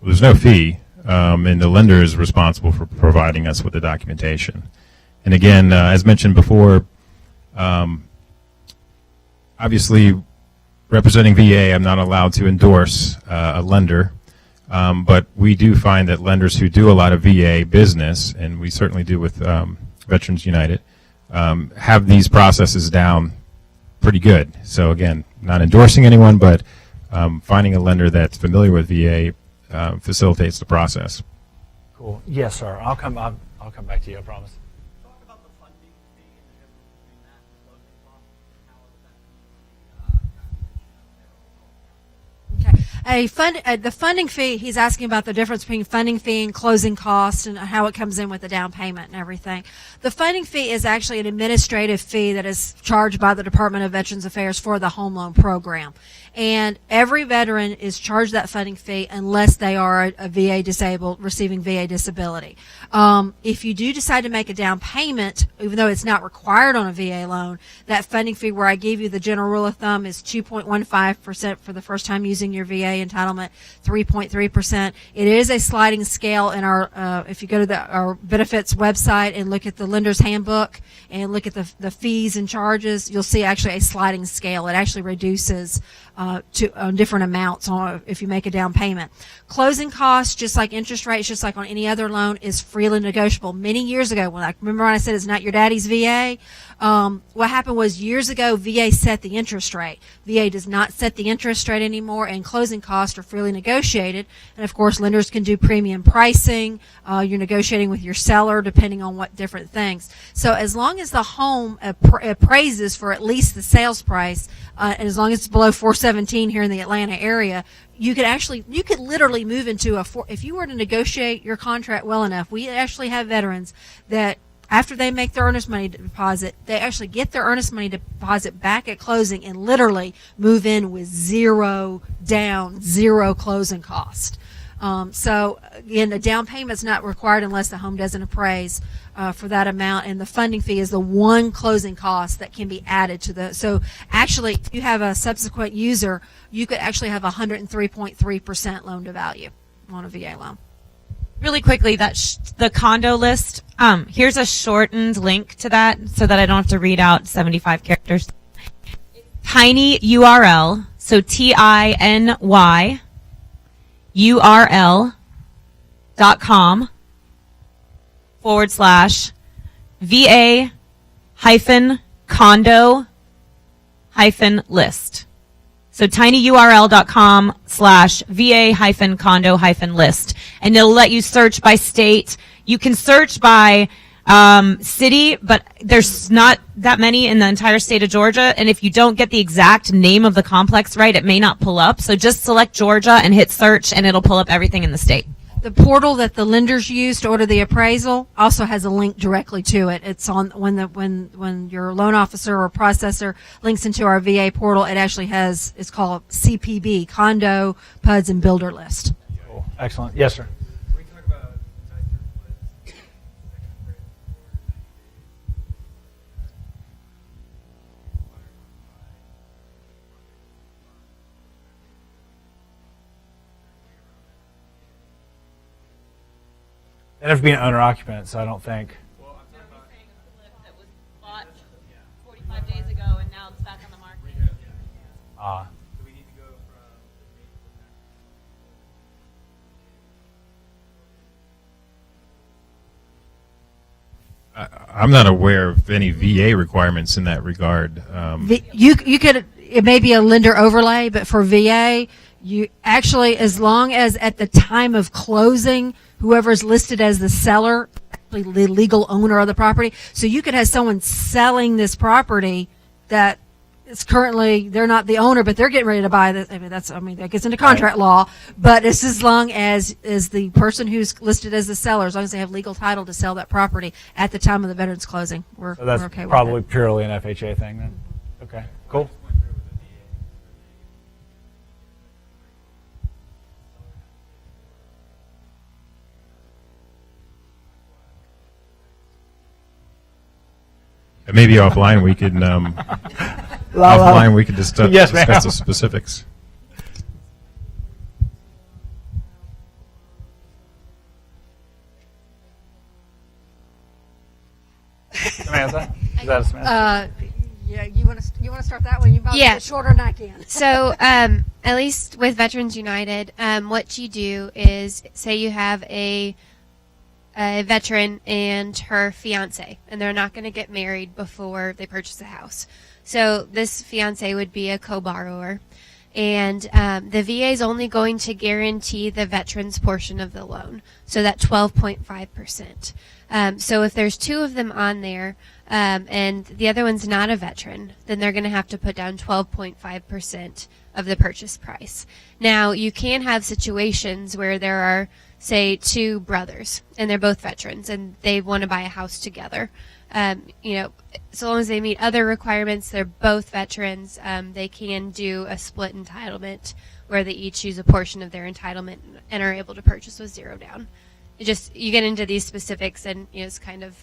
Well, there's no fee, and the lender is responsible for providing us with the documentation. And again, as mentioned before, obviously representing VA, I'm not allowed to endorse a lender, but we do find that lenders who do a lot of VA business, and we certainly do with Veterans United, have these processes down pretty good. So again, not endorsing anyone, but finding a lender that's familiar with VA facilitates the process. Cool. Yes, sir. I'll come back to you. I promise. Talk about the funding fee and the difference between that and closing costs and how it affects The funding fee, he's asking about the difference between funding fee and closing costs and how it comes in with the down payment and everything. The funding fee is actually an administrative fee that is charged by the Department of Veterans Affairs for the home loan program. And every veteran is charged that funding fee unless they are a VA disabled, receiving VA disability. If you do decide to make a down payment, even though it's not required on a VA loan, that funding fee where I gave you the general rule of thumb is 2.15% for the first time using your VA entitlement, 3.3%. It is a sliding scale in our, if you go to our benefits website and look at the lender's handbook and look at the fees and charges, you'll see actually a sliding scale. It actually reduces on different amounts if you make a down payment. Closing costs, just like interest rates, just like on any other loan, is freely negotiable. Many years ago, remember when I said it's not your daddy's VA? What happened was years ago, VA set the interest rate. VA does not set the interest rate anymore, and closing costs are freely negotiated. And of course, lenders can do premium pricing. You're negotiating with your seller depending on what different things. So as long as the home appraises for at least the sales price, and as long as it's below 417 here in the Atlanta area, you could literally move into if you were to negotiate your contract well enough, we actually have veterans that after they make their earnest money deposit, they actually get their earnest money deposit back at closing and literally move in with zero closing cost. So again, the down payment's not required unless the home doesn't appraise for that amount, and the funding fee is the one closing cost that can be added to the. So actually, if you have a subsequent user, you could actually have 103.3% loan to value on a VA loan. Really quickly, the condo list, here's a shortened link to that so that I don't have to read out 75 characters. Tiny URL, so TINY URL.com/VA-condo-list. So tinyurl.com/VA-condo-list. And it'll let you search by state. You can search by city, but there's not that many in the entire state of Georgia. And if you don't get the exact name of the complex right, it may not pull up. So just select Georgia and hit search, and it'll pull up everything in the state. The portal that the lenders use to order the appraisal also has a link directly to it. It's on when your loan officer or processor links into our VA portal. It actually has, it's called CPB, Condo, PUDs, and Builder List. Cool. Excellent. Yes, sir. We talk about They have to be an owner occupant, so I don't think. well, I'm talking about That was bought 45 days ago, and now it's back on the market. Uh, so we need to go from I'm not aware of any VA requirements in that regard. You could, it may be a lender overlay, but for VA, you actually, as long as at the time of closing, whoever is listed as the seller, actually the legal owner of the property. So you could have someone selling this property that is currently, they're not the owner, but they're getting ready to buy this. That gets into contract law, but it's as long as the person who's listed as the seller, as long as they have legal title to sell that property at the time of the veteran's closing. We're so that's okay with probably that. purely an FHA thing then. Okay, cool. Maybe offline we can discuss Yes, ma'am. the specifics. Samantha? Is that a Samantha? Yeah, you want to start that one? You probably Yeah. get shorter than I can. So, at least with Veterans United, what you do is, say you have a veteran and her fiance, and they're not going to get married before they purchase a house. So this fiance would be a co-borrower, and the VA is only going to guarantee the veteran's portion of the loan, so that 12.5%. So if there's two of them on there, and the other one's not a veteran, then they're going to have to put down 12.5% of the purchase price. Now, you can have situations where there are, say, two brothers, and they're both veterans, and they want to buy a house together. So long as they meet other requirements, they're both veterans, they can do a split entitlement where they each use a portion of their entitlement and are able to purchase with zero down. You get into these specifics, and it's kind of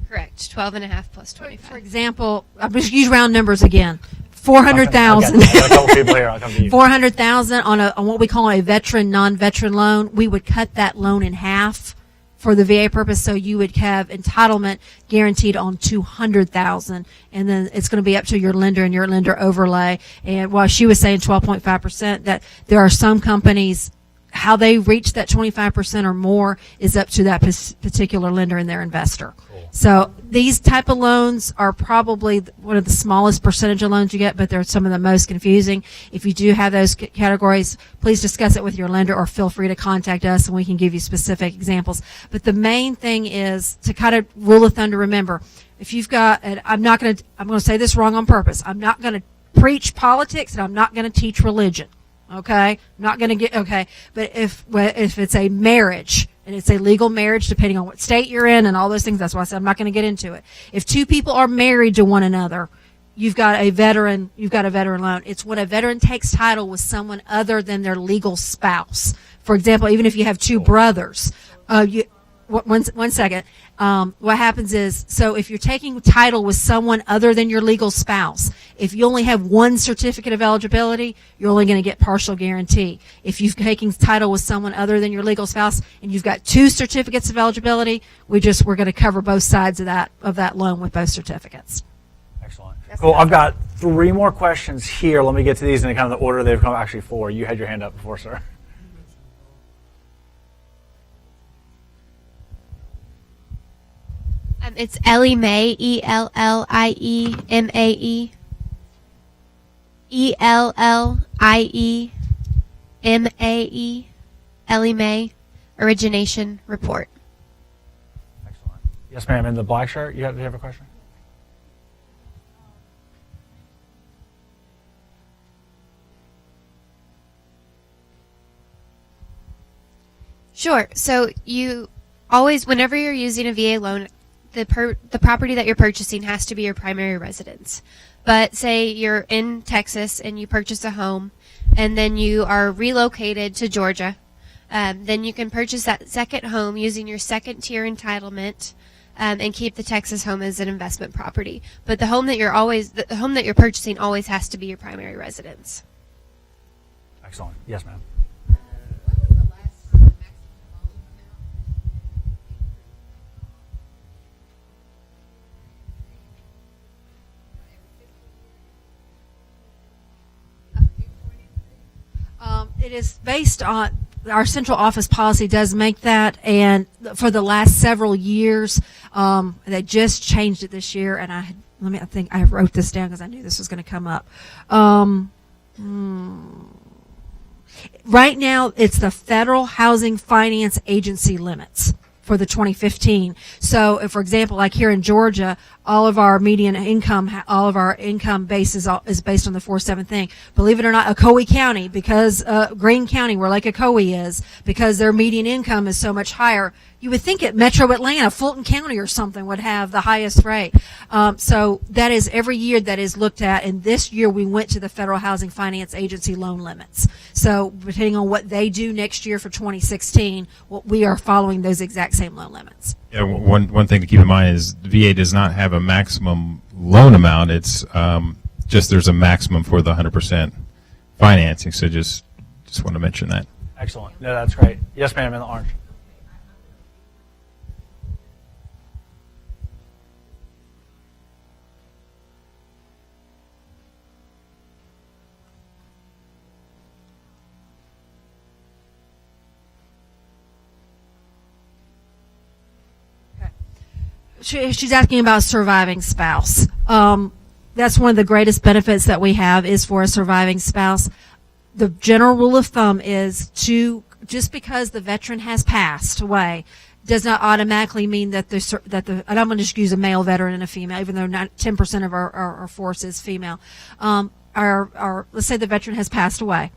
correct. 12.5 plus 25. For example, I'll just use round numbers again. 400,000. Okay, I got a couple people here. I'll come to you. 400,000 on what we call a veteran, non-veteran loan. We would cut that loan in half for the VA purpose, so you would have entitlement guaranteed on 200,000, and then it's going to be up to your lender and your lender overlay. And while she was saying 12.5%, that there are some companies, how they reach that 25% or more is up to that particular lender and their investor. So these type of loans are probably one of the smallest percentage of loans you get, but they're some of the most confusing. If you do have those categories, please discuss it with your lender or feel free to contact us and we can give you specific examples. But the main thing is to kind of rule of thumb to remember. If you've got, and I'm going to say this wrong on purpose. I'm not going to preach politics and I'm not going to teach religion. Okay? I'm not going to get, okay. But if it's a marriage, and it's a legal marriage depending on what state you're in and all those things, that's why I said I'm not going to get into it. If two people are married to one another, you've got a veteran loan. It's when a veteran takes title with someone other than their legal spouse. For example, even if you have two brothers, one second. What happens is, so if you're taking title with someone other than your legal spouse, if you only have one certificate of eligibility, you're only going to get partial guarantee. If you're taking title with someone other than your legal spouse and you've got two certificates of eligibility, we're going to cover both sides of that loan with both certificates. Excellent. Cool. I've got 3 more questions here. Let me get to these in kind of the order they've come. Actually, 4. You had your hand up before, sir. It's Ellie Mae, ELLIEMAE. ELLIEMAE. Ellie Mae, origination report. Excellent. Yes, ma'am. In the black shirt, you have a question? Sure. So you always, whenever you're using a VA loan, the property that you're purchasing has to be your primary residence. But say you're in Texas and you purchase a home and then you are relocated to Georgia, then you can purchase that second home using your second tier entitlement and keep the Texas home as an investment property. But the home that you're purchasing always has to be your primary residence. Excellent. Yes, ma'am. It is based on our central office policy does make that, and for the last several years, they just changed it this year. And I think I wrote this down because I knew this was going to come up. Right now, it's the Federal Housing Finance Agency limits for the 2015. So, if, for example, like here in Georgia, all of our median income, all of our income base is based on the 4.7 thing. Believe it or not, Ocoee County, because Greene County, where Lake Ocoee is, because their median income is so much higher, you would think at Metro Atlanta, Fulton County or something would have the highest rate. So that is every year that is looked at, and this year we went to the Federal Housing Finance Agency loan limits. So depending on what they do next year for 2016, we are following those exact same loan limits. Yeah, one thing to keep in mind is the VA does not have a maximum loan amount. It's just there's a maximum for the 100% financing. So just want to mention that. Excellent. No, that's great. Yes, ma'am, in the orange. She's asking about surviving spouse. That's one of the greatest benefits that we have is for a surviving spouse. the general rule of thumb is just because the veteran has passed away does not automatically mean that and I'm going to just use a male veteran and a female, even though 10% of our force is female. Let's say the veteran has passed away.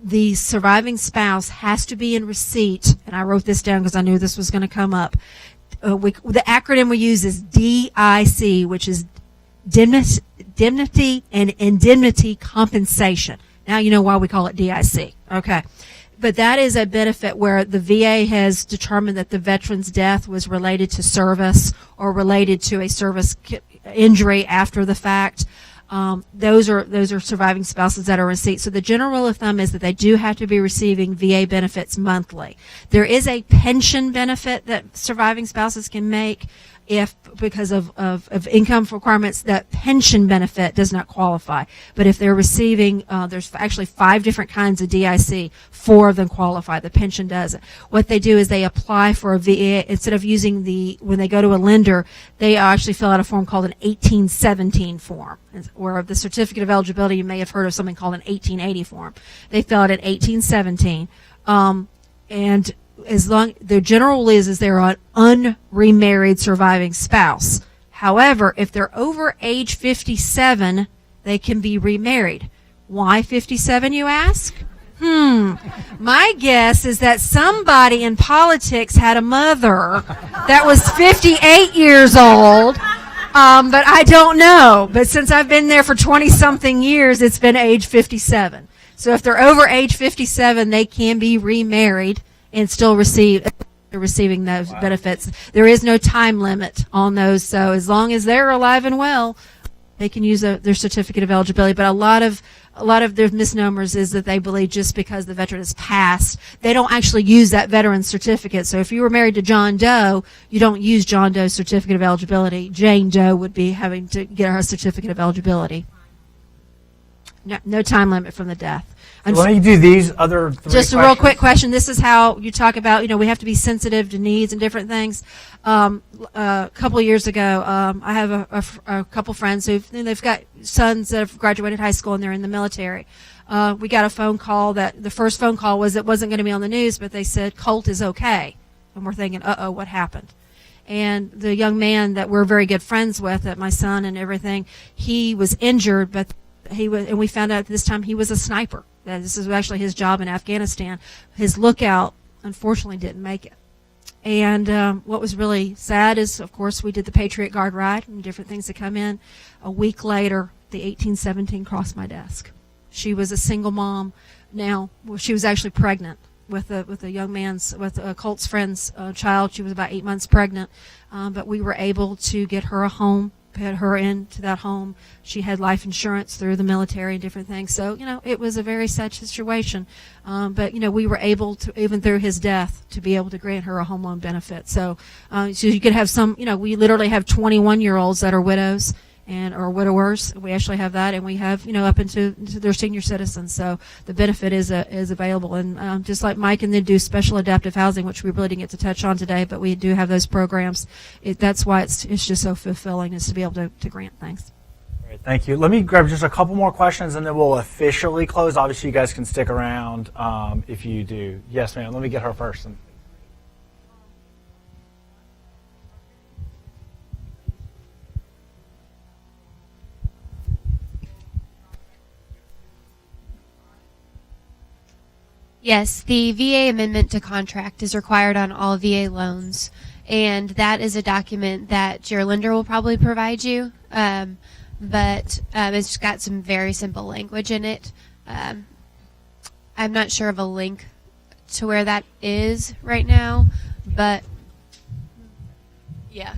The surviving spouse has to be in receipt, and I wrote this down because I knew this was going to come up. The acronym we use is DIC, which is Indemnity and Indemnity Compensation. Now you know why we call it DIC. Okay. But that is a benefit where the VA has determined that the veteran's death was related to service or related to a service injury after the fact. Those are surviving spouses that are in receipt. So the general rule of thumb is that they do have to be receiving VA benefits monthly. There is a pension benefit that surviving spouses can make if, because of income requirements, that pension benefit does not qualify. But if they're receiving, there's actually 5 different kinds of DIC, 4 of them qualify. The pension doesn't. What they do is they apply for a VA, instead of using when they go to a lender, they actually fill out a form called an 1817 form, or the certificate of eligibility. You may have heard of something called an 1880 form. They fill out an 1817, and the general rule is they're an unremarried surviving spouse. However, if they're over age 57, they can be remarried. Why 57, you ask? My guess is that somebody in politics had a mother that was 58 years old, but I don't know. But since I've been there for 20-something years, it's been age 57. So if they're over age 57, they can be remarried and still receiving those benefits. There is no time limit on those, so as long as they're alive and well, they can use their certificate of eligibility. But a lot of their misnomers is that they believe just because the veteran has passed, they don't actually use that veteran's certificate. So if you were married to John Doe, you don't use John Doe's certificate of eligibility. Jane Doe would be having to get her certificate of eligibility. No time limit from the death. So let me do these other 3 Just a questions. real quick question. This is how you talk about, we have to be sensitive to needs and different things. A couple of years ago, I have a couple friends they've got sons that have graduated high school and they're in the military. We got a phone call the first phone call was it wasn't going to be on the news, but they said Colt is okay. And we're thinking, uh-oh, what happened? And the young man that we're very good friends with, my son and everything, he was injured, but and we found out this time he was a sniper. This is actually his job in Afghanistan. His lookout, unfortunately, didn't make it. And what was really sad is, of course, we did the Patriot Guard ride and different things that come in. A week later, the 1817 crossed my desk. She was a single mom. Now, she was actually pregnant with a Colt's friend's child. She was about 8 months pregnant, but we were able to get her a home. Put her into that home. She had life insurance through the military and different things. So, it was a very sad situation. But, we were able to, even through his death, to be able to grant her a home loan benefit. So you could have some, we literally have 21-year-olds that are widows or widowers. We actually have that, and we have, up into their senior citizens. So the benefit is available. And just like Mike and then do special adaptive housing, which we really didn't get to touch on today, but we do have those programs. That's why it's just so fulfilling, is to be able to grant things. Great, thank you. Let me grab just a couple more questions, and then we'll officially close. Obviously, you guys can stick around if you do. Yes, ma'am. Let me get her first. Yes, the VA amendment to contract is required on all VA loans, and that is a document that your lender will probably provide you, but it's got some very simple language in it. I'm not sure of a link to where that is right now, but yeah.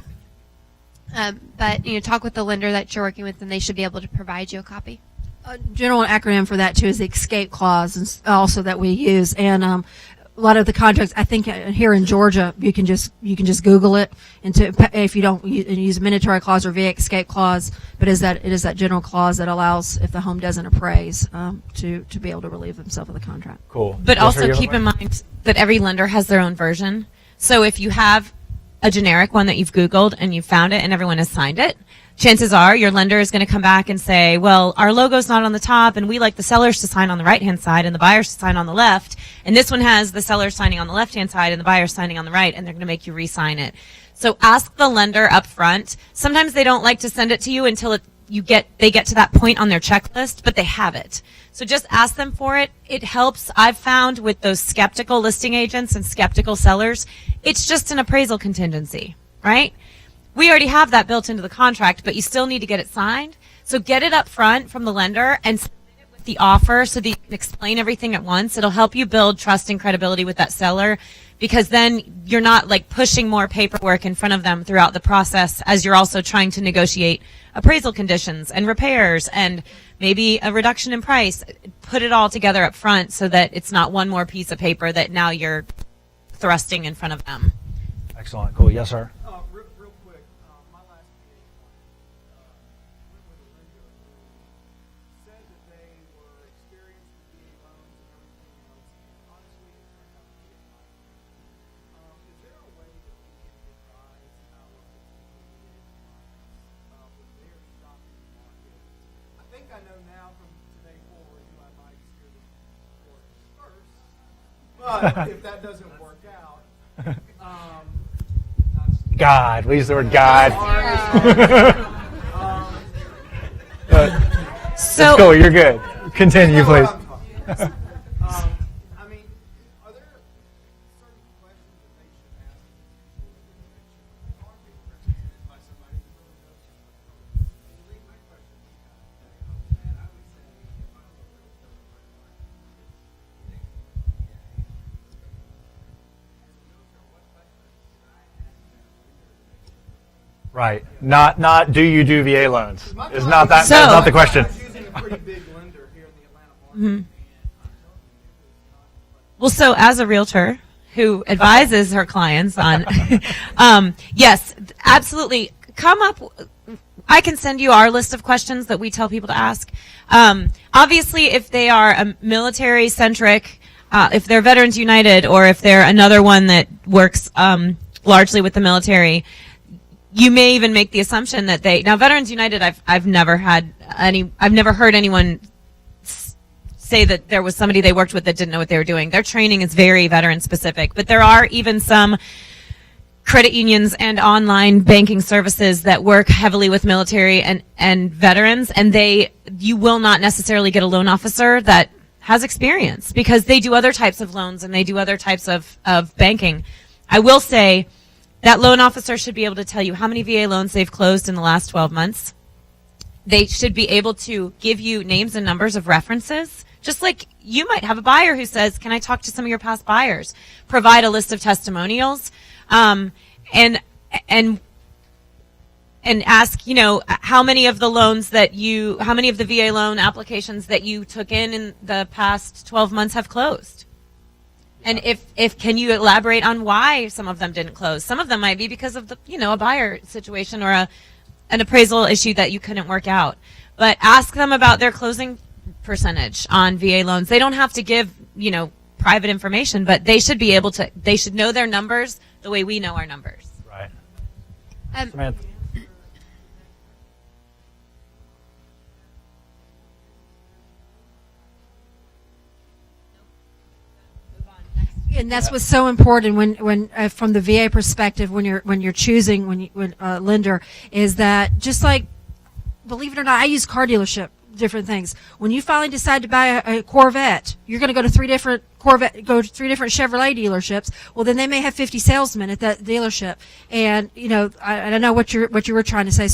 But talk with the lender that you're working with, and they should be able to provide you a copy. A general acronym for that too is the escape clause, and also that we use. And a lot of the contracts, I think here in Georgia, you can just Google it, and if you don't use a mandatory clause or VA escape clause, but it is that general clause that allows, if the home doesn't appraise, to be able to relieve themselves of the contract. Cool. But Yes, sir, also you have keep a in mind that every lender has their own version. So if you have a generic one that you've Googled and you found it and everyone has signed it, chances are your lender is going to come back and say, well, our logo's not on the top and we like the sellers to sign on the right-hand side and the buyers to sign on the left. And this one has the sellers signing on the left-hand side and the buyers signing on the right, and they're going to make you re-sign it. So ask the lender up front. Sometimes they don't like to send it to you until they get to that point on their checklist, but they have it. So just ask them for it. It helps, I've found, with those skeptical listing agents and skeptical sellers. It's just an appraisal contingency, right? We already have that built into the contract, but you still need to get it signed. So get it up front from the lender and submit it with the offer so that you can explain everything at once. It'll help you build trust and credibility with that seller, because then you're not like pushing more paperwork in front of them throughout the process as you're also trying to negotiate appraisal conditions and repairs and maybe a reduction in price. Put it all together up front so that it's not one more piece of paper that now you're thrusting in front of them. Excellent. Cool. Yes, sir. Real quick, my last VA client went with a lender who said that they were experienced with VA loans and everything else. Honestly, it turned out to be a nightmare. Is there a way that we can advise our potential VA clients when they're shopping the market? I think I know now from today forward who I might steer them towards first, but if that doesn't work out, God. We use the word God. So Cool. You're good. Continue, please. I mean, are there certain questions that they should ask when they are being represented by somebody who really knows something? To leave my question, and I would say, if I'm a realtor, my client is as a realtor, what questions should I ask them to make sure? Right. Not do you do VA loans? Is not that So- that's not the question. I was using a pretty big lender here in the Atlanta market, and I'm telling you, it was not. Well, so as a realtor who advises her clients on, yes, absolutely. Come up. I can send you our list of questions that we tell people to ask. Obviously, if they are a military-centric, if they're Veterans United, or if they're another one that works largely with the military, you may even make the assumption that now Veterans United, I've never heard anyone say that there was somebody they worked with that didn't know what they were doing. Their training is very veteran specific, but there are even some credit unions and online banking services that work heavily with military and veterans, and you will not necessarily get a loan officer that has experience because they do other types of loans and they do other types of banking. I will say that loan officer should be able to tell you how many VA loans they've closed in the last 12 months. They should be able to give you names and numbers of references. Just like you might have a buyer who says, can I talk to some of your past buyers? Provide a list of testimonials, and ask, how many of the VA loan applications that you took in the past 12 months have closed? And if can you elaborate on why some of them didn't close? Some of them might be because of a buyer situation or an appraisal issue that you couldn't work out. But ask them about their closing percentage on VA loans. They don't have to give, private information, but they should be able to, they should know their numbers the way we know our numbers. Right. Um, Samantha. And that's what's so important when from the VA perspective, when you're choosing when lender, is that just like, believe it or not, I use car dealership, different things. When you finally decide to buy a Corvette, you're going to go to three different Chevrolet dealerships. Well, then they may have 50 salesmen at that dealership, and I don't know what you were trying to say.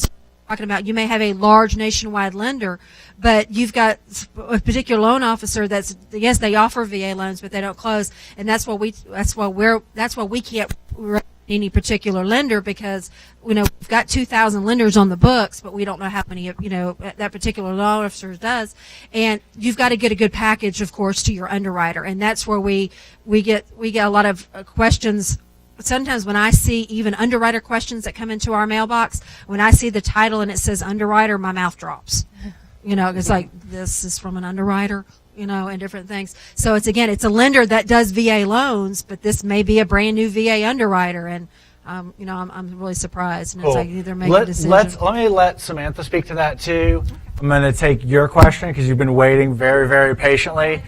Talking about, you may have a large nationwide lender, but you've got a particular loan officer that's, yes, they offer VA loans, but they don't close, and that's why we can't recommend any particular lender, because we've got 2,000 lenders on the books, but we don't know how many that particular loan officer does, and you've got to get a good package, of course, to your underwriter, and that's where we get a lot of questions. Sometimes when I see even underwriter questions that come into our mailbox, when I see the title and it says underwriter, my mouth drops. It's like, this is from an underwriter, and different things. So it's a lender that does VA loans, but this may be a brand new VA underwriter, and I'm really surprised, and Cool. it's like either make a decision. Let me let Samantha speak to that too. I'm going to take your question because you've been waiting very, very patiently.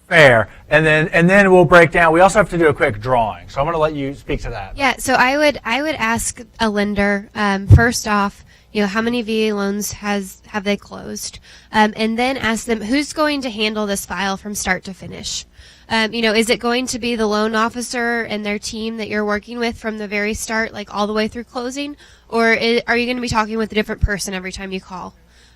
Fair. And then we'll break down. We also have to do a quick drawing. So I'm going to let you speak to that. Yeah, so I would ask a lender, first off, how many VA loans have they closed, and then ask them who's going to handle this file from start to finish. Is it going to be the loan officer and their team that you're working with from the very start, like all the way through closing, or are you going to be talking with a different person every time you call?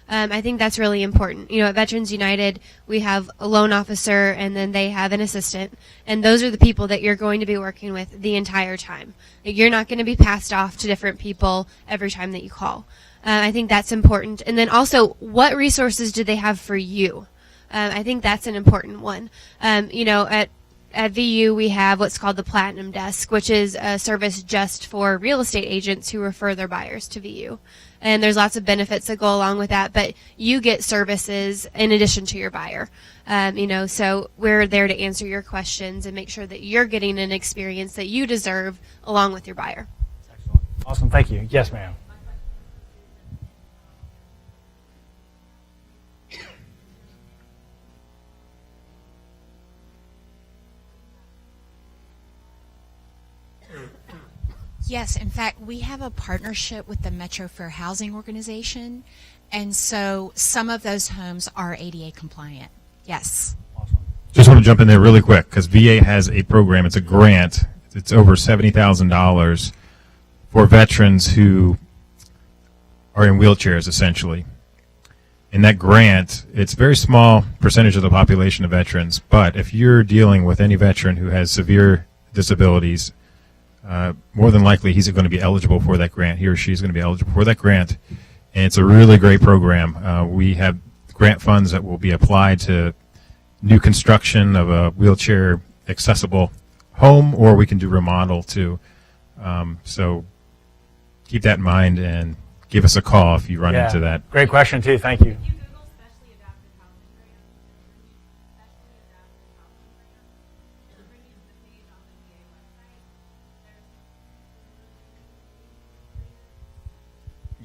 I think that's really important. At Veterans United, we have a loan officer and then they have an assistant. And those are the people that you're going to be working with the entire time. You're not going to be passed off to different people every time that you call. I think that's important. And then also, what resources do they have for you? I think that's an important one. At VU, we have what's called the Platinum Desk, which is a service just for real estate agents who refer their buyers to VU. And there's lots of benefits that go along with that, but you get services in addition to your buyer. So we're there to answer your questions and make sure that you're getting an experience that you deserve along with your buyer. Excellent. Awesome. Thank you. Yes, ma'am. Yes, in fact, we have a partnership with the Metro Fair Housing Organization, and so some of those homes are ADA compliant. Yes. Awesome. Just want to jump in there really quick because VA has a program. It's a grant. It's over $70,000 for veterans who are in wheelchairs, essentially. And that grant, it's a very small percentage of the population of veterans, but if you're dealing with any veteran who has severe disabilities, more than likely he's going to be eligible for that grant. He or she is going to be eligible for that grant. And it's a really great program. We have grant funds that will be applied to new construction of a wheelchair accessible home, or we can do remodel too. So keep that in mind and give us a call if you run into that. Great question too. Thank you.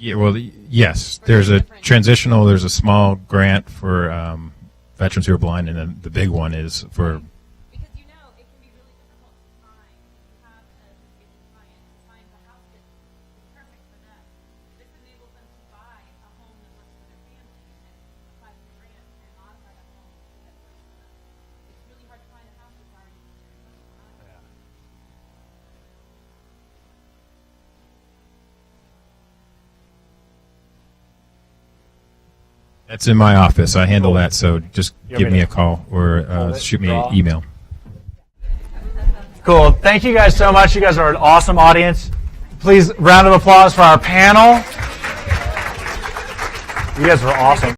Yeah, well, yes. There's a transitional. There's a small grant for veterans who are blind, and then the big one is for. Because it can be really difficult to have a client find the house that's perfect for them. This enables them to buy a home that works for their family and apply for the grant and modify that home that works for them. It's really hard to find a house that's already That's in my office. I handle that, so just You give want me me a to call or hold it, shoot me draw? an email. Cool. Thank you guys so much. You guys are an awesome audience. Please, round of applause for our panel. You guys are awesome.